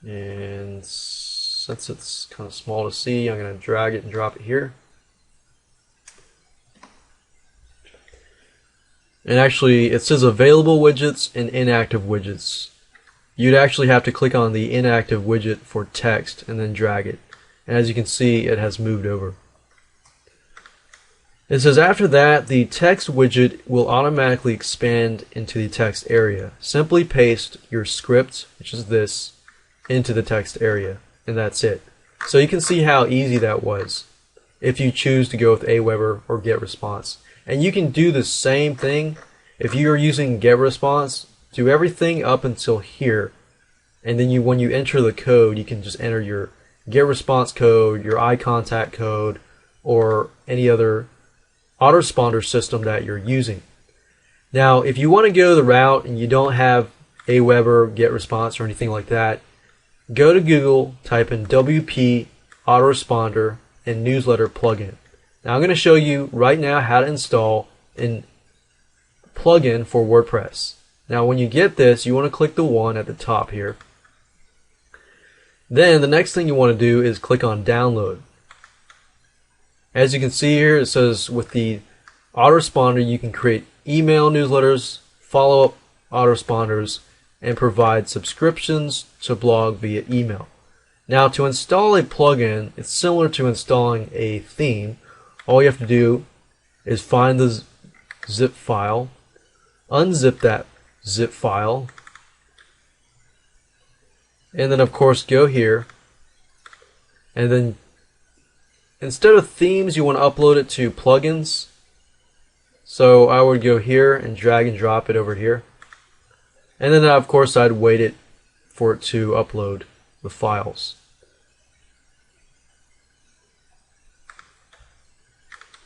And since it's kind of small to see, I'm going to drag it and drop it here. And actually, it says available widgets and inactive widgets. You'd actually have to click on the inactive widget for text and then drag it. And as you can see, it has moved over. It says after that, the text widget will automatically expand into the text area. Simply paste your script, which is this, into the text area, and that's it. So you can see how easy that was if you choose to go with Aweber or GetResponse. And you can do the same thing if you are using GetResponse. Do everything up until here, and then when you enter the code, you can just enter your GetResponse code, your iContact code, or any other autoresponder system that you're using. Now, if you want to go the route and you don't have Aweber, GetResponse, or anything like that, go to Google, type in WP Autoresponder and Newsletter plugin. Now I'm going to show you right now how to install a plugin for WordPress. Now when you get this, you want to click the one at the top here. Then the next thing you want to do is click on download. As you can see here, it says with the autoresponder you can create email newsletters, follow-up autoresponders, and provide subscriptions to blog via email. Now to install a plugin, it's similar to installing a theme. All you have to do is find the zip file, unzip that zip file, and then of course go here, and then instead of themes you want to upload it to plugins. So I would go here and drag and drop it over here, and then of course I'd wait it for it to upload the files.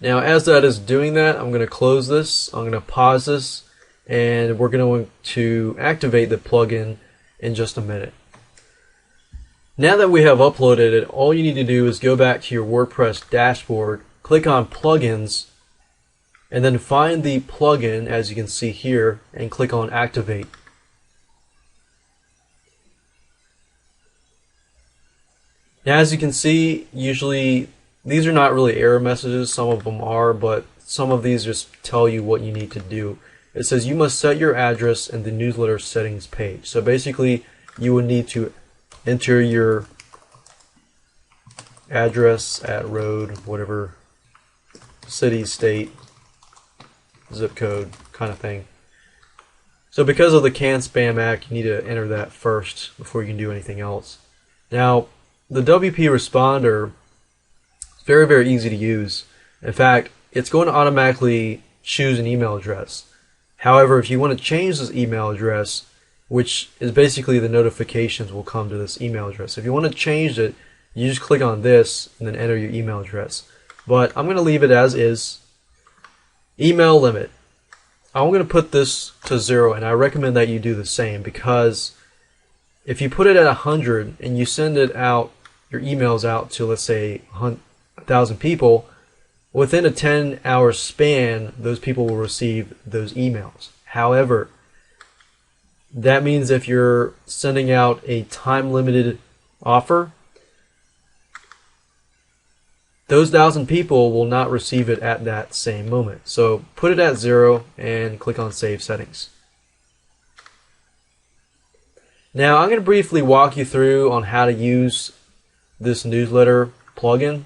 Now as that is doing that, I'm going to close this, I'm going to pause this, and we're going to activate the plugin in just a minute. Now that we have uploaded it, all you need to do is go back to your WordPress dashboard, click on plugins, and then find the plugin as you can see here and click on activate. Now as you can see, usually these are not really error messages, some of them are, but some of these just tell you what you need to do. It says you must set your address in the newsletter settings page. So basically you would need to enter your address at road, whatever, city, state, zip code kind of thing. So because of the Can Spam Act, you need to enter that first before you can do anything else. Now, the WP Responder is very, very easy to use. In fact, it's going to automatically choose an email address. However, if you want to change this email address, which is basically the notifications will come to this email address. If you want to change it, you just click on this and then enter your email address. But I'm going to leave it as is. Email limit. I'm going to put this to 0, and I recommend that you do the same, because if you put it at 100 and you send it out, your emails out to, let's say, 1,000 people, within a 10-hour span, those people will receive those emails. However, that means if you're sending out a time-limited offer, those 1,000 people will not receive it at that same moment. So put it at 0 and click on Save Settings. Now I'm going to briefly walk you through on how to use this newsletter plugin,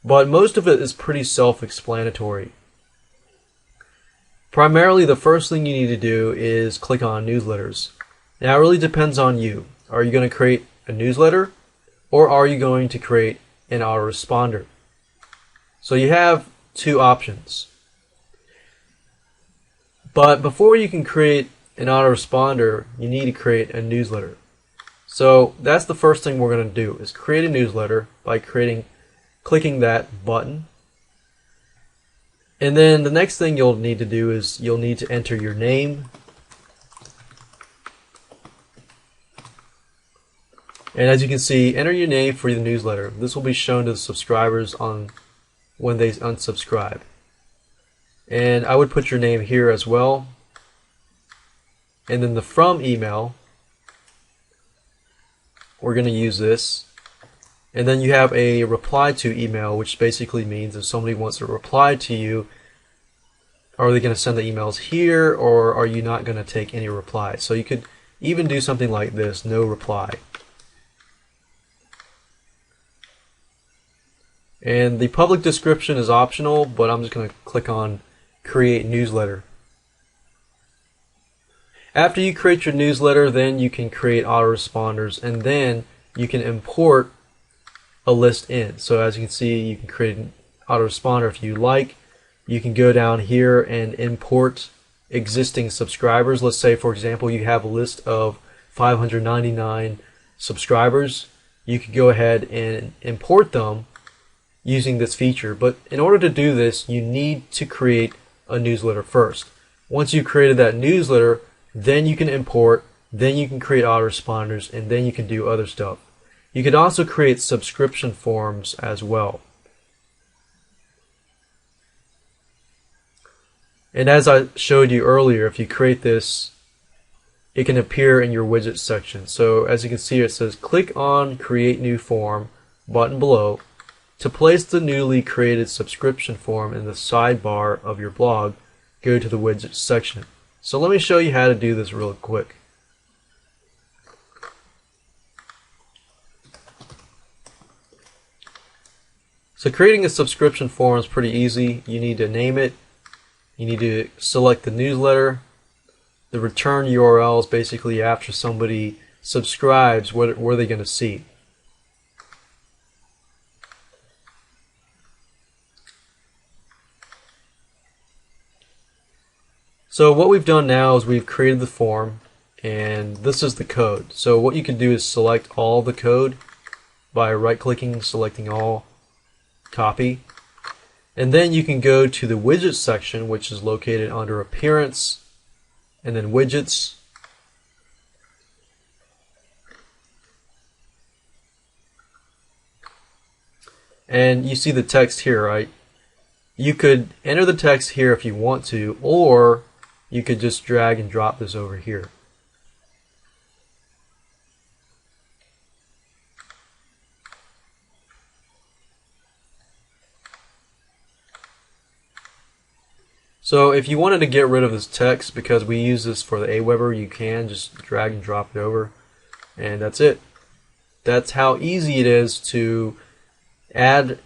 but most of it is pretty self-explanatory. Primarily, the first thing you need to do is click on newsletters. Now it really depends on you. Are you going to create a newsletter, or are you going to create an autoresponder? So you have two options. But before you can create an autoresponder, you need to create a newsletter. So that's the first thing we're going to do, is create a newsletter by clicking that button. And then the next thing you'll need to do is you'll need to enter your name. And as you can see, enter your name for the newsletter. This will be shown to the subscribers when they unsubscribe. And I would put your name here as well. And then the from email, we're going to use this. And then you have a reply to email, which basically means if somebody wants to reply to you, are they going to send the emails here, or are you not going to take any reply? So you could even do something like this, no reply. And the public description is optional, but I'm just going to click on Create Newsletter. After you create your newsletter, then you can create autoresponders, and then you can import a list in. So as you can see, you can create an autoresponder if you like. You can go down here and import existing subscribers. Let's say, for example, you have a list of 599 subscribers. You could go ahead and import them using this feature. But in order to do this, you need to create a newsletter first. Once you've created that newsletter, then you can import, then you can create autoresponders, and then you can do other stuff. You could also create subscription forms as well. And as I showed you earlier, if you create this, it can appear in your widgets section. So as you can see, it says click on Create New Form button below to place the newly created subscription form in the sidebar of your blog. Go to the widgets section. So let me show you how to do this real quick. So creating a subscription form is pretty easy. You need to name it. You need to select the newsletter. The return URL is basically after somebody subscribes, what are they going to see? So what we've done now is we've created the form, and this is the code. So what you can do is select all the code by right-clicking, selecting all, copy, and then you can go to the widgets section, which is located under Appearance and then Widgets. and you see the text here, right? You could enter the text here if you want to, or you could just drag and drop this over here. So if you wanted to get rid of this text, because we use this for the Aweber, you can just drag and drop it over, and that's it. That's how easy it is to add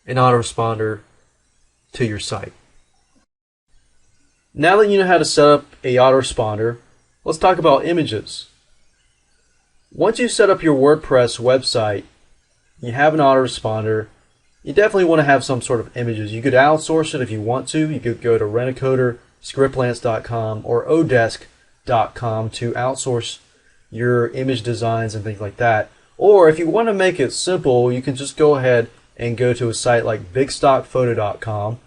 an autoresponder to your site. Now that you know how to set up a autoresponder, let's talk about images. Once you set up your WordPress website, you have an autoresponder, you definitely want to have some sort of images. You could outsource it if you want to. You could go to Rent-A-Coder, Scriptlance.com, or Odesk.com to outsource your image designs and things like that. Or if you want to make it simple, you can just go ahead and go to a site like BigStockPhoto.com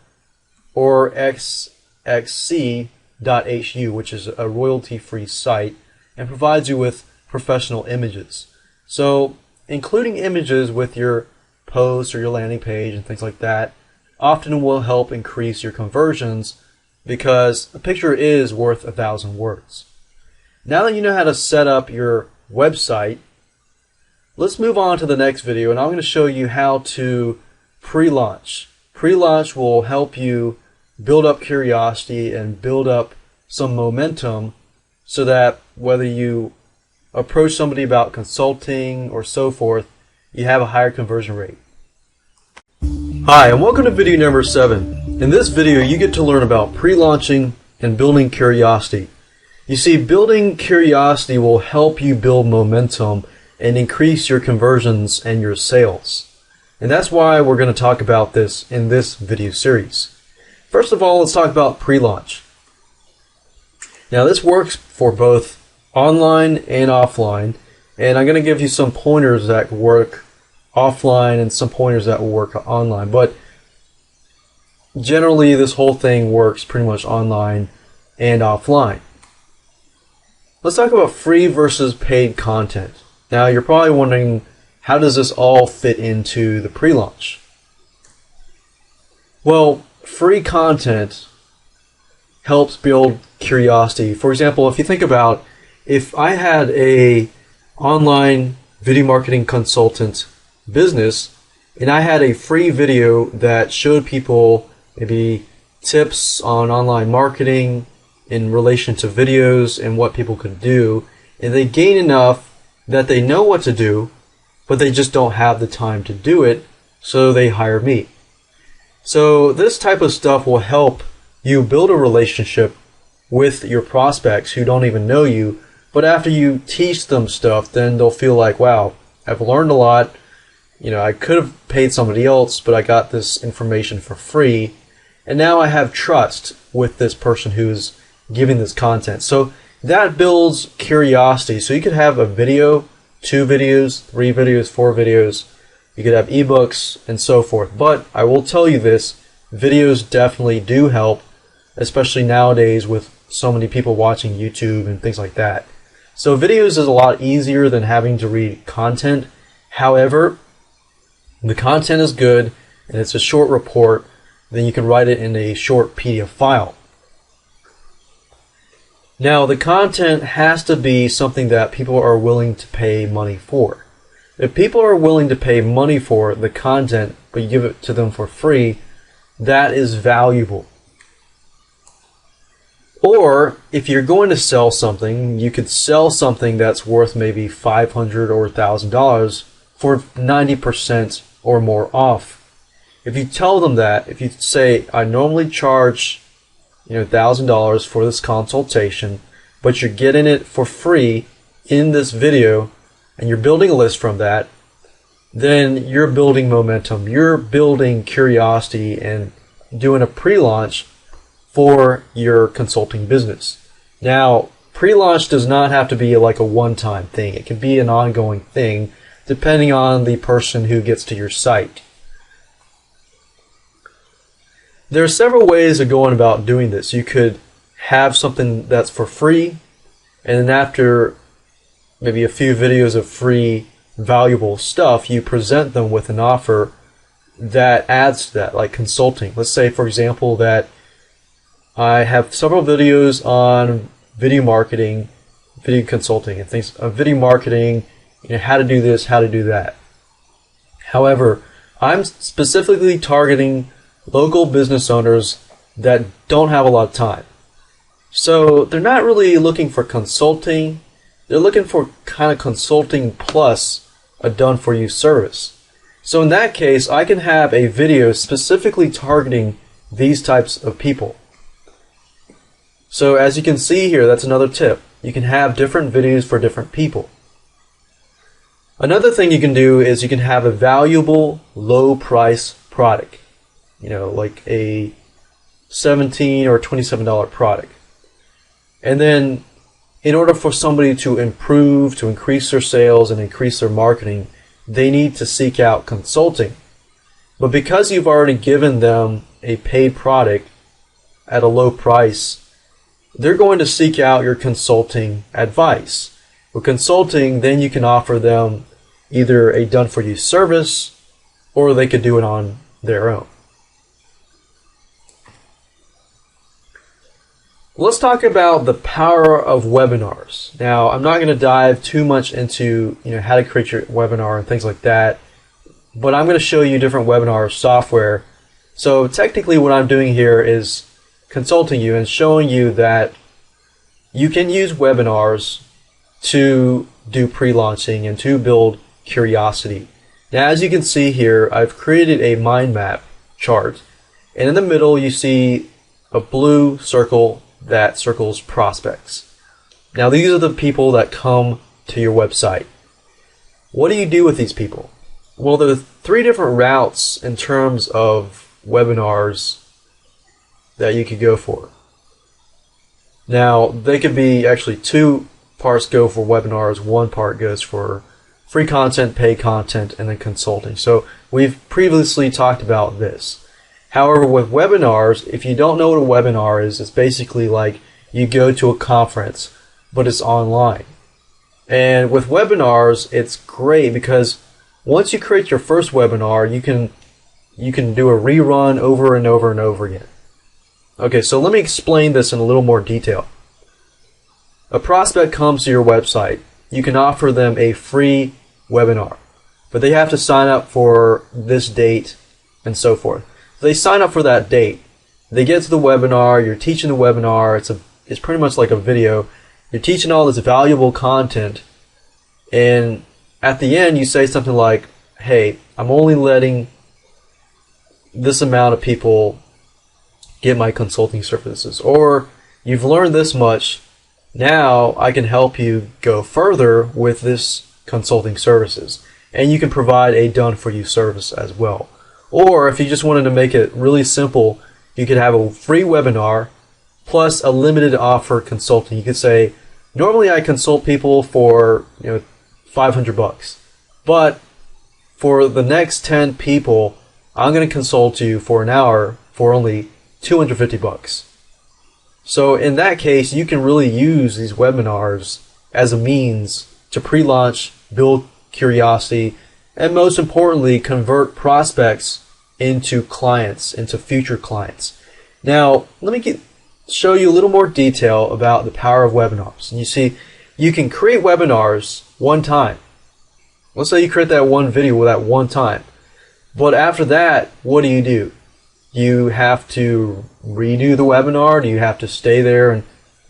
or XXC.hu, which is a royalty-free site and provides you with professional images. So including images with your post or your landing page and things like that often will help increase your conversions, because a picture is worth 1,000 words. Now that you know how to set up your website, let's move on to the next video, and I'm going to show you how to pre-launch. Pre-launch will help you build up curiosity and build up some momentum so that whether you approach somebody about consulting or so forth, you have a higher conversion rate. Hi, and welcome to video number 7. In this video, you get to learn about pre-launching and building curiosity. You see, building curiosity will help you build momentum and increase your conversions and your sales. And that's why we're going to talk about this in this video series. First of all, let's talk about pre-launch. Now, this works for both online and offline, and I'm going to give you some pointers that work offline and some pointers that will work online, but generally this whole thing works pretty much online and offline. Let's talk about free versus paid content. Now you're probably wondering, how does this all fit into the pre-launch? Well, free content helps build curiosity. For example, if you think about, if I had a online video marketing consultant business and I had a free video that showed people maybe tips on online marketing in relation to videos and what people could do, and they gain enough that they know what to do, but they just don't have the time to do it, so they hire me. So this type of stuff will help you build a relationship with your prospects who don't even know you, but after you teach them stuff, then they'll feel like, wow, I've learned a lot. I could have paid somebody else, but I got this information for free, and now I have trust with this person who's giving this content. So that builds curiosity. So you could have a video, 2 videos, 3 videos, 4 videos. You could have ebooks and so forth. But I will tell you this, videos definitely do help, especially nowadays with so many people watching YouTube and things like that. So videos is a lot easier than having to read content. However, the content is good and it's a short report, then you can write it in a short PDF file. Now, the content has to be something that people are willing to pay money for. If people are willing to pay money for the content, but you give it to them for free, that is valuable. Or if you're going to sell something, you could sell something that's worth maybe $500 or $1,000 for 90% or more off. If you tell them that, if you say, I normally charge $1,000 for this consultation, but you're getting it for free in this video, and you're building a list from that, then you're building momentum, you're building curiosity and doing a pre-launch for your consulting business. Now, pre-launch does not have to be like a one-time thing. It can be an ongoing thing depending on the person who gets to your site. There are several ways of going about doing this. You could have something that's for free, and then after maybe a few videos of free, valuable stuff, you present them with an offer that adds to that, like consulting. Let's say, for example, that I have several videos on video marketing, video consulting, and things of video marketing, how to do this, how to do that. However, I'm specifically targeting local business owners that don't have a lot of time. So they're not really looking for consulting. They're looking for kind of consulting plus a done-for-you service. So in that case, I can have a video specifically targeting these types of people. So as you can see here, that's another tip. You can have different videos for different people. Another thing you can do is you can have a valuable low price product. Like a $17 or $27 product. And then in order for somebody to improve, to increase their sales and increase their marketing, they need to seek out consulting. But because you've already given them a paid product at a low price, they're going to seek out your consulting advice. With consulting, then you can offer them either a done-for-you service, or they could do it on their own. Let's talk about the power of webinars. Now, I'm not going to dive too much into how to create your webinar and things like that, but I'm going to show you different webinar software. So technically what I'm doing here is consulting you and showing you that you can use webinars to do pre-launching and to build curiosity. Now, as you can see here, I've created a mind map chart, and in the middle you see a blue circle that circles prospects. Now, these are the people that come to your website. What do you do with these people? Well, there are 3 different routes in terms of webinars that you could go for. Now, they could be actually 2 parts go for webinars, 1 part goes for free content, paid content, and then consulting. So we've previously talked about this. However, with webinars, if you don't know what a webinar is, it's basically like you go to a conference, but it's online. And with webinars, it's great because once you create your first webinar, you can do a rerun over and over and over again. Okay, so let me explain this in a little more detail. A prospect comes to your website. You can offer them a free webinar, but they have to sign up for this date and so forth. They sign up for that date. They get to the webinar. You're teaching the webinar. It's pretty much like a video. You're teaching all this valuable content, and at the end you say something like, "Hey, I'm only letting this amount of people get my consulting services," or "You've learned this much. Now I can help you go further with this consulting services," and you can provide a done-for-you service as well. Or if you just wanted to make it really simple, you could have a free webinar plus a limited offer consulting. You could say, normally I consult people for $500, but for the next 10 people, I'm going to consult you for an hour for only $250. So in that case, you can really use these webinars as a means to pre-launch, build curiosity, and most importantly, convert prospects into clients, into future clients. Now, let me show you a little more detail about the power of webinars. And you see, you can create webinars one time. Let's say you create that one video with that one time. But after that, what do? You have to redo the webinar? Do you have to stay there and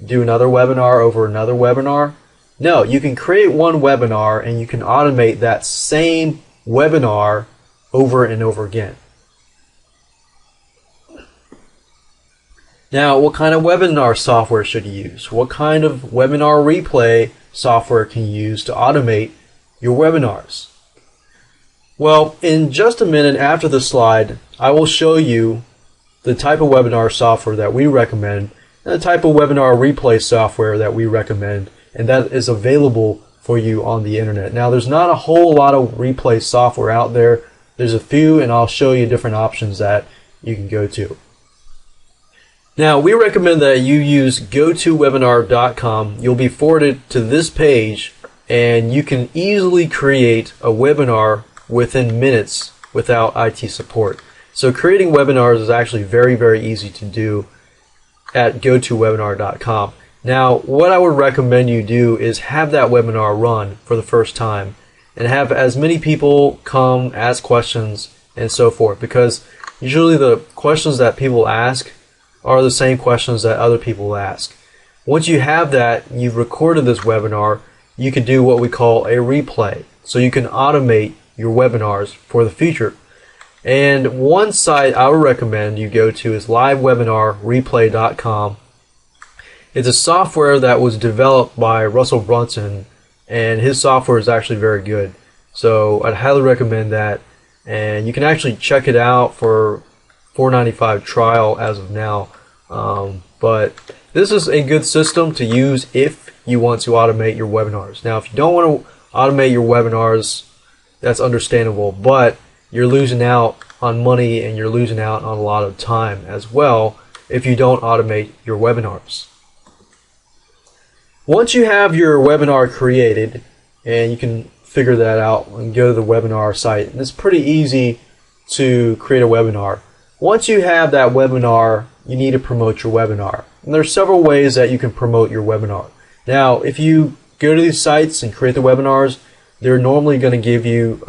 do another webinar over another webinar? No, you can create one webinar and you can automate that same webinar over and over again. Now, what kind of webinar software should you use? What kind of webinar replay software can you use to automate your webinars? Well, in just a minute after the slide, I will show you the type of webinar software that we recommend and the type of webinar replay software that we recommend, and that is available for you on the internet. Now, there's not a whole lot of replay software out there. There's a few, and I'll show you different options that you can go to. Now, we recommend that you use gotowebinar.com. You'll be forwarded to this page, and you can easily create a webinar within minutes without IT support. So creating webinars is actually very, very easy to do at gotowebinar.com. Now, what I would recommend you do is have that webinar run for the first time and have as many people come, ask questions, and so forth, because usually the questions that people ask are the same questions that other people ask. Once you have that, you've recorded this webinar, you can do what we call a replay. So you can automate your webinars for the future. And one site I would recommend you go to is livewebinarreplay.com. It's a software that was developed by Russell Brunson, and his software is actually very good. So I'd highly recommend that. And you can actually check it out for $4.95 trial as of now. But this is a good system to use if you want to automate your webinars. Now, if you don't want to automate your webinars, that's understandable, but you're losing out on money and you're losing out on a lot of time as well if you don't automate your webinars. Once you have your webinar created, and you can figure that out and go to the webinar site, and it's pretty easy to create a webinar. Once you have that webinar, you need to promote your webinar. And there are several ways that you can promote your webinar. Now, if you go to these sites and create the webinars, they're normally going to give you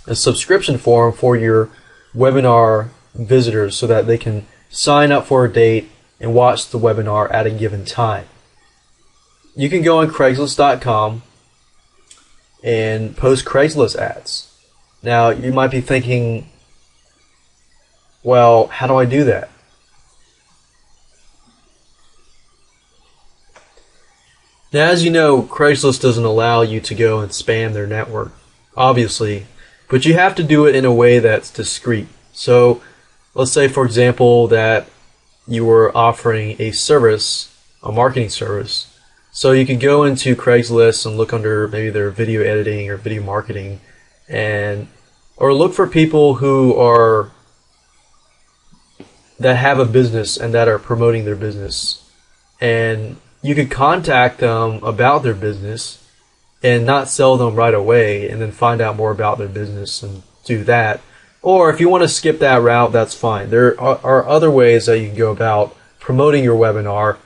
a subscription form for your webinar visitors so that they can sign up for a date and watch the webinar at a given time. You can go on Craigslist.com and post Craigslist ads. Now, you might be thinking, well, how do I do that? Now, as you know, Craigslist doesn't allow you to go and spam their network, obviously, but you have to do it in a way that's discreet. So, let's say, for example, that you were offering a service, a marketing service. So you could go into Craigslist and look under maybe their video editing or video marketing, or look for people that have a business and that are promoting their business. And you could contact them about their business and not sell them right away, and then find out more about their business and do that. Or if you want to skip that route, that's fine. There are other ways that you can go about promoting your webinar,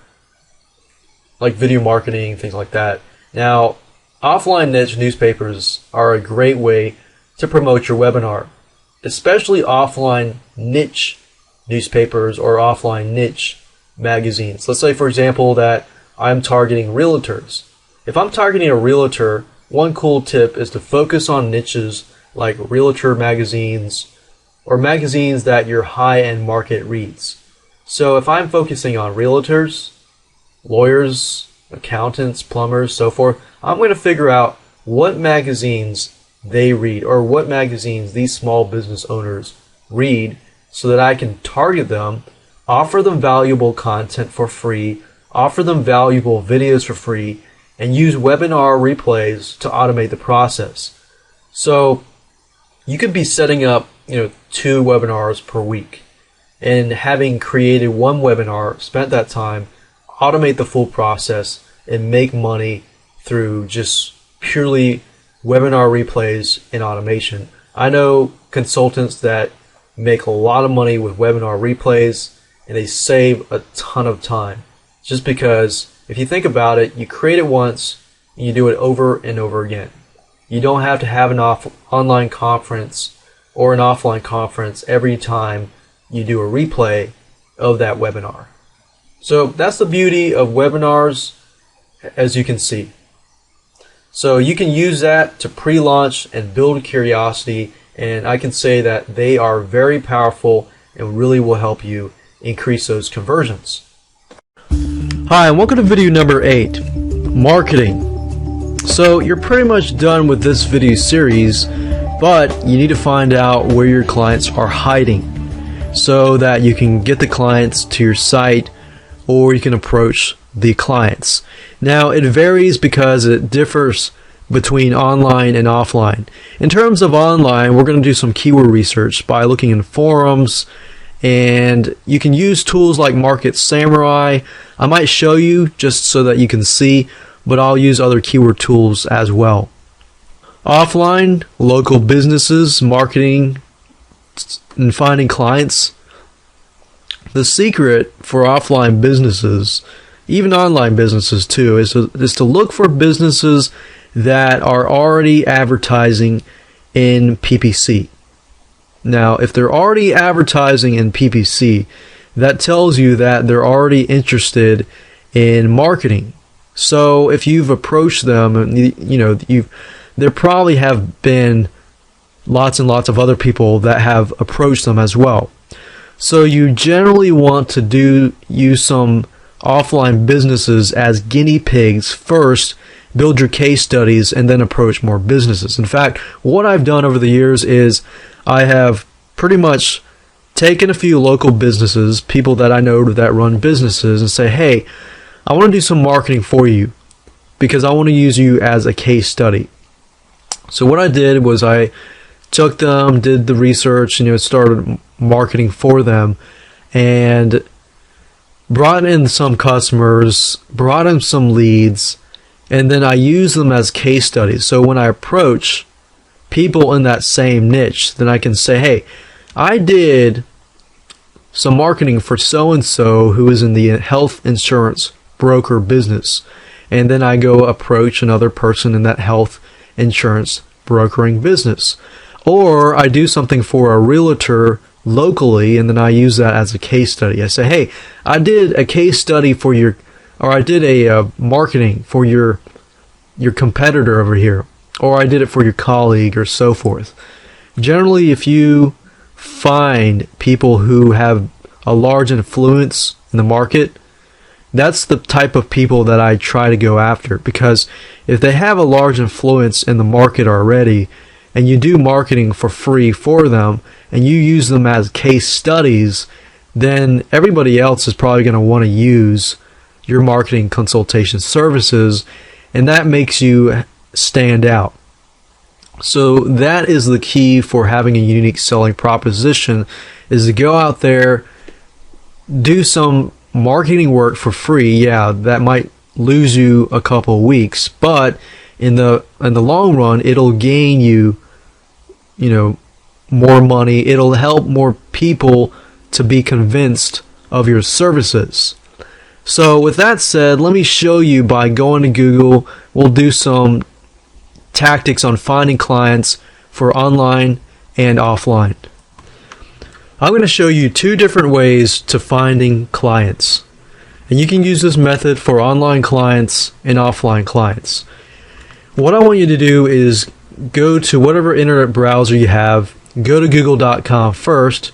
like video marketing, things like that. Now, offline niche newspapers are a great way to promote your webinar, especially offline niche newspapers or offline niche magazines. Let's say, for example, that I'm targeting realtors. If I'm targeting a realtor, one cool tip is to focus on niches like realtor magazines or magazines that your high-end market reads. So if I'm focusing on realtors, lawyers, accountants, plumbers, so forth, I'm going to figure out what magazines they read or what magazines these small business owners read so that I can target them, offer them valuable content for free, offer them valuable videos for free, and use webinar replays to automate the process. So you could be setting up 2 webinars per week, and having created one webinar, spent that time, automate the full process, and make money through just purely webinar replays and automation. I know consultants that make a lot of money with webinar replays, and they save a ton of time. Just because if you think about it, you create it once and you do it over and over again. You don't have to have an online conference or an offline conference every time you do a replay of that webinar. So that's the beauty of webinars, as you can see. So you can use that to pre-launch and build curiosity, and I can say that they are very powerful and really will help you increase those conversions. Hi, and welcome to video number 8, marketing. So you're pretty much done with this video series, but you need to find out where your clients are hiding so that you can get the clients to your site, or you can approach the clients. Now, it varies because it differs between online and offline. In terms of online, we're going to do some keyword research by looking in forums, and you can use tools like Market Samurai. I might show you just so that you can see, but I'll use other keyword tools as well. Offline, local businesses, marketing, and finding clients. The secret for offline businesses, even online businesses too, is to look for businesses that are already advertising in PPC. Now, if they're already advertising in PPC, that tells you that they're already interested in marketing. So if you've approached them, there probably have been lots and lots of other people that have approached them as well. So you generally want to use some offline businesses as guinea pigs first, build your case studies, and then approach more businesses. In fact, what I've done over the years is I have pretty much taken a few local businesses, people that I know that run businesses, and say, hey, I want to do some marketing for you because I want to use you as a case study. So what I did was I took them, did the research, started marketing for them, and brought in some customers, brought in some leads, and then I use them as case studies. So when I approach people in that same niche, then I can say, hey, I did some marketing for so-and-so who is in the health insurance broker business. And then I go approach another person in that health insurance brokering business. Or I do something for a realtor locally, and then I use that as a case study. I say, hey, I did a case study for I did a marketing for your competitor over here, or I did it for your colleague, or so forth. Generally, if you find people who have a large influence in the market, that's the type of people that I try to go after, because if they have a large influence in the market already, and you do marketing for free for them, and you use them as case studies, then everybody else is probably going to want to use your marketing consultation services, and that makes you stand out. So that is the key for having a unique selling proposition, is to go out there, do some marketing work for free. Yeah, that might lose you a couple of weeks, but in the long run, it'll gain you, more money. It'll help more people to be convinced of your services. So with that said, let me show you by going to Google. We'll do some tactics on finding clients for online and offline. I'm going to show you two different ways to finding clients. And you can use this method for online clients and offline clients. What I want you to do is go to whatever internet browser you have, go to google.com first,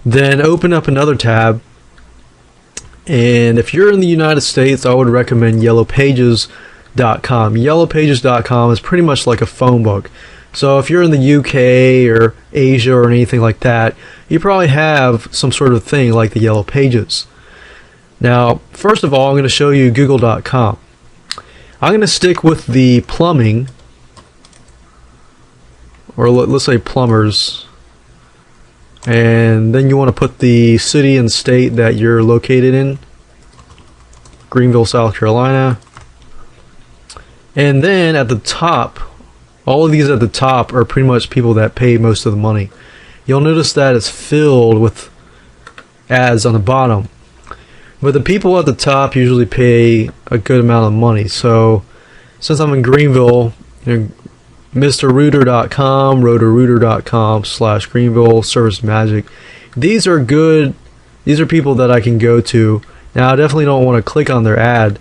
then open up another tab. And if you're in the United States, I would recommend yellowpages.com. Yellowpages.com is pretty much like a phone book. So if you're in the UK or Asia or anything like that, you probably have some sort of thing like the Yellow Pages. Now, first of all, I'm going to show you google.com. I'm going to stick with the plumbing, or let's say plumbers, and then you want to put the city and state that you're located in, Greenville, South Carolina. And then at the top, all of these at the top are pretty much people that pay most of the money. You'll notice that it's filled with ads on the bottom. But the people at the top usually pay a good amount of money. So since I'm in Greenville, MrRooter.com, Rotorooter.com/Greenville, Service Magic. These are good. These are people that I can go to. Now, I definitely don't want to click on their ad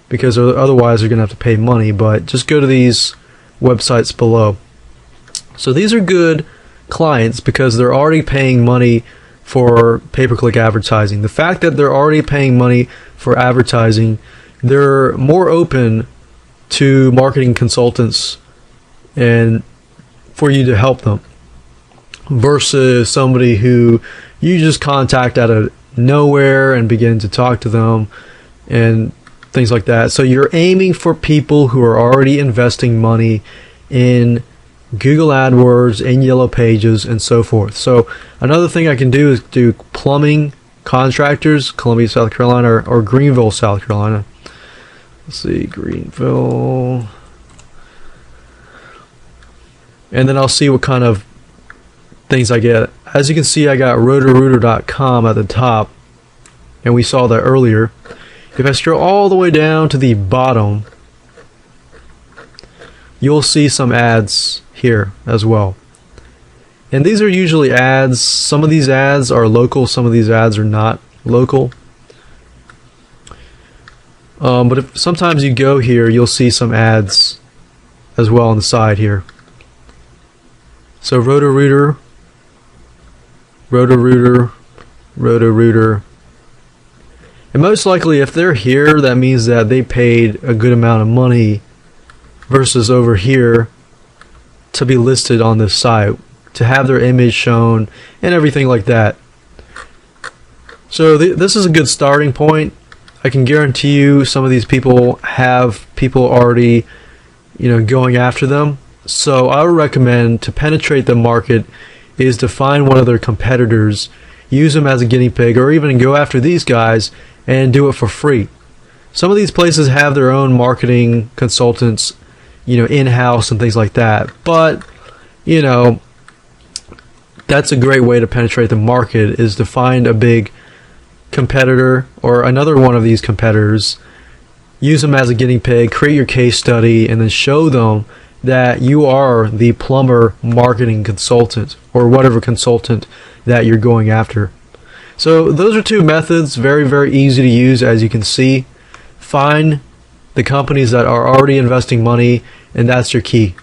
because otherwise they're going to have to pay money, but just go to these websites below. So these are good clients because they're already paying money for pay-per-click advertising. The fact that they're already paying money for advertising, they're more open to marketing consultants and for you to help them versus somebody who you just contact out of nowhere and begin to talk to them and things like that. So you're aiming for people who are already investing money in Google AdWords, in Yellow Pages, and so forth. So another thing I can do is do plumbing contractors, Columbia, South Carolina, or Greenville, South Carolina. Let's see, Greenville. and then I'll see what kind of things I get. As you can see, I got rotorooter.com at the top, and we saw that earlier. If I scroll all the way down to the bottom, you'll see some ads here as well. And these are usually ads. Some of these ads are local, some of these ads are not local. But if sometimes you go here, you'll see some ads as well on the side here. So Roto-Rooter, Roto-Rooter, Roto-Rooter. And most likely if they're here, that means that they paid a good amount of money versus over here to be listed on this site, to have their image shown and everything like that. So this is a good starting point. I can guarantee you some of these people have people already, going after them. So I would recommend, to penetrate the market, is to find one of their competitors, use them as a guinea pig, or even go after these guys and do it for free. Some of these places have their own marketing consultants, in-house and things like that. But, that's a great way to penetrate the market, is to find a big competitor or another one of these competitors, use them as a guinea pig, create your case study, and then show them that you are the plumber marketing consultant or whatever consultant that you're going after. So those are two methods, very, very easy to use. As you can see, find the companies that are already investing money, and that's your key.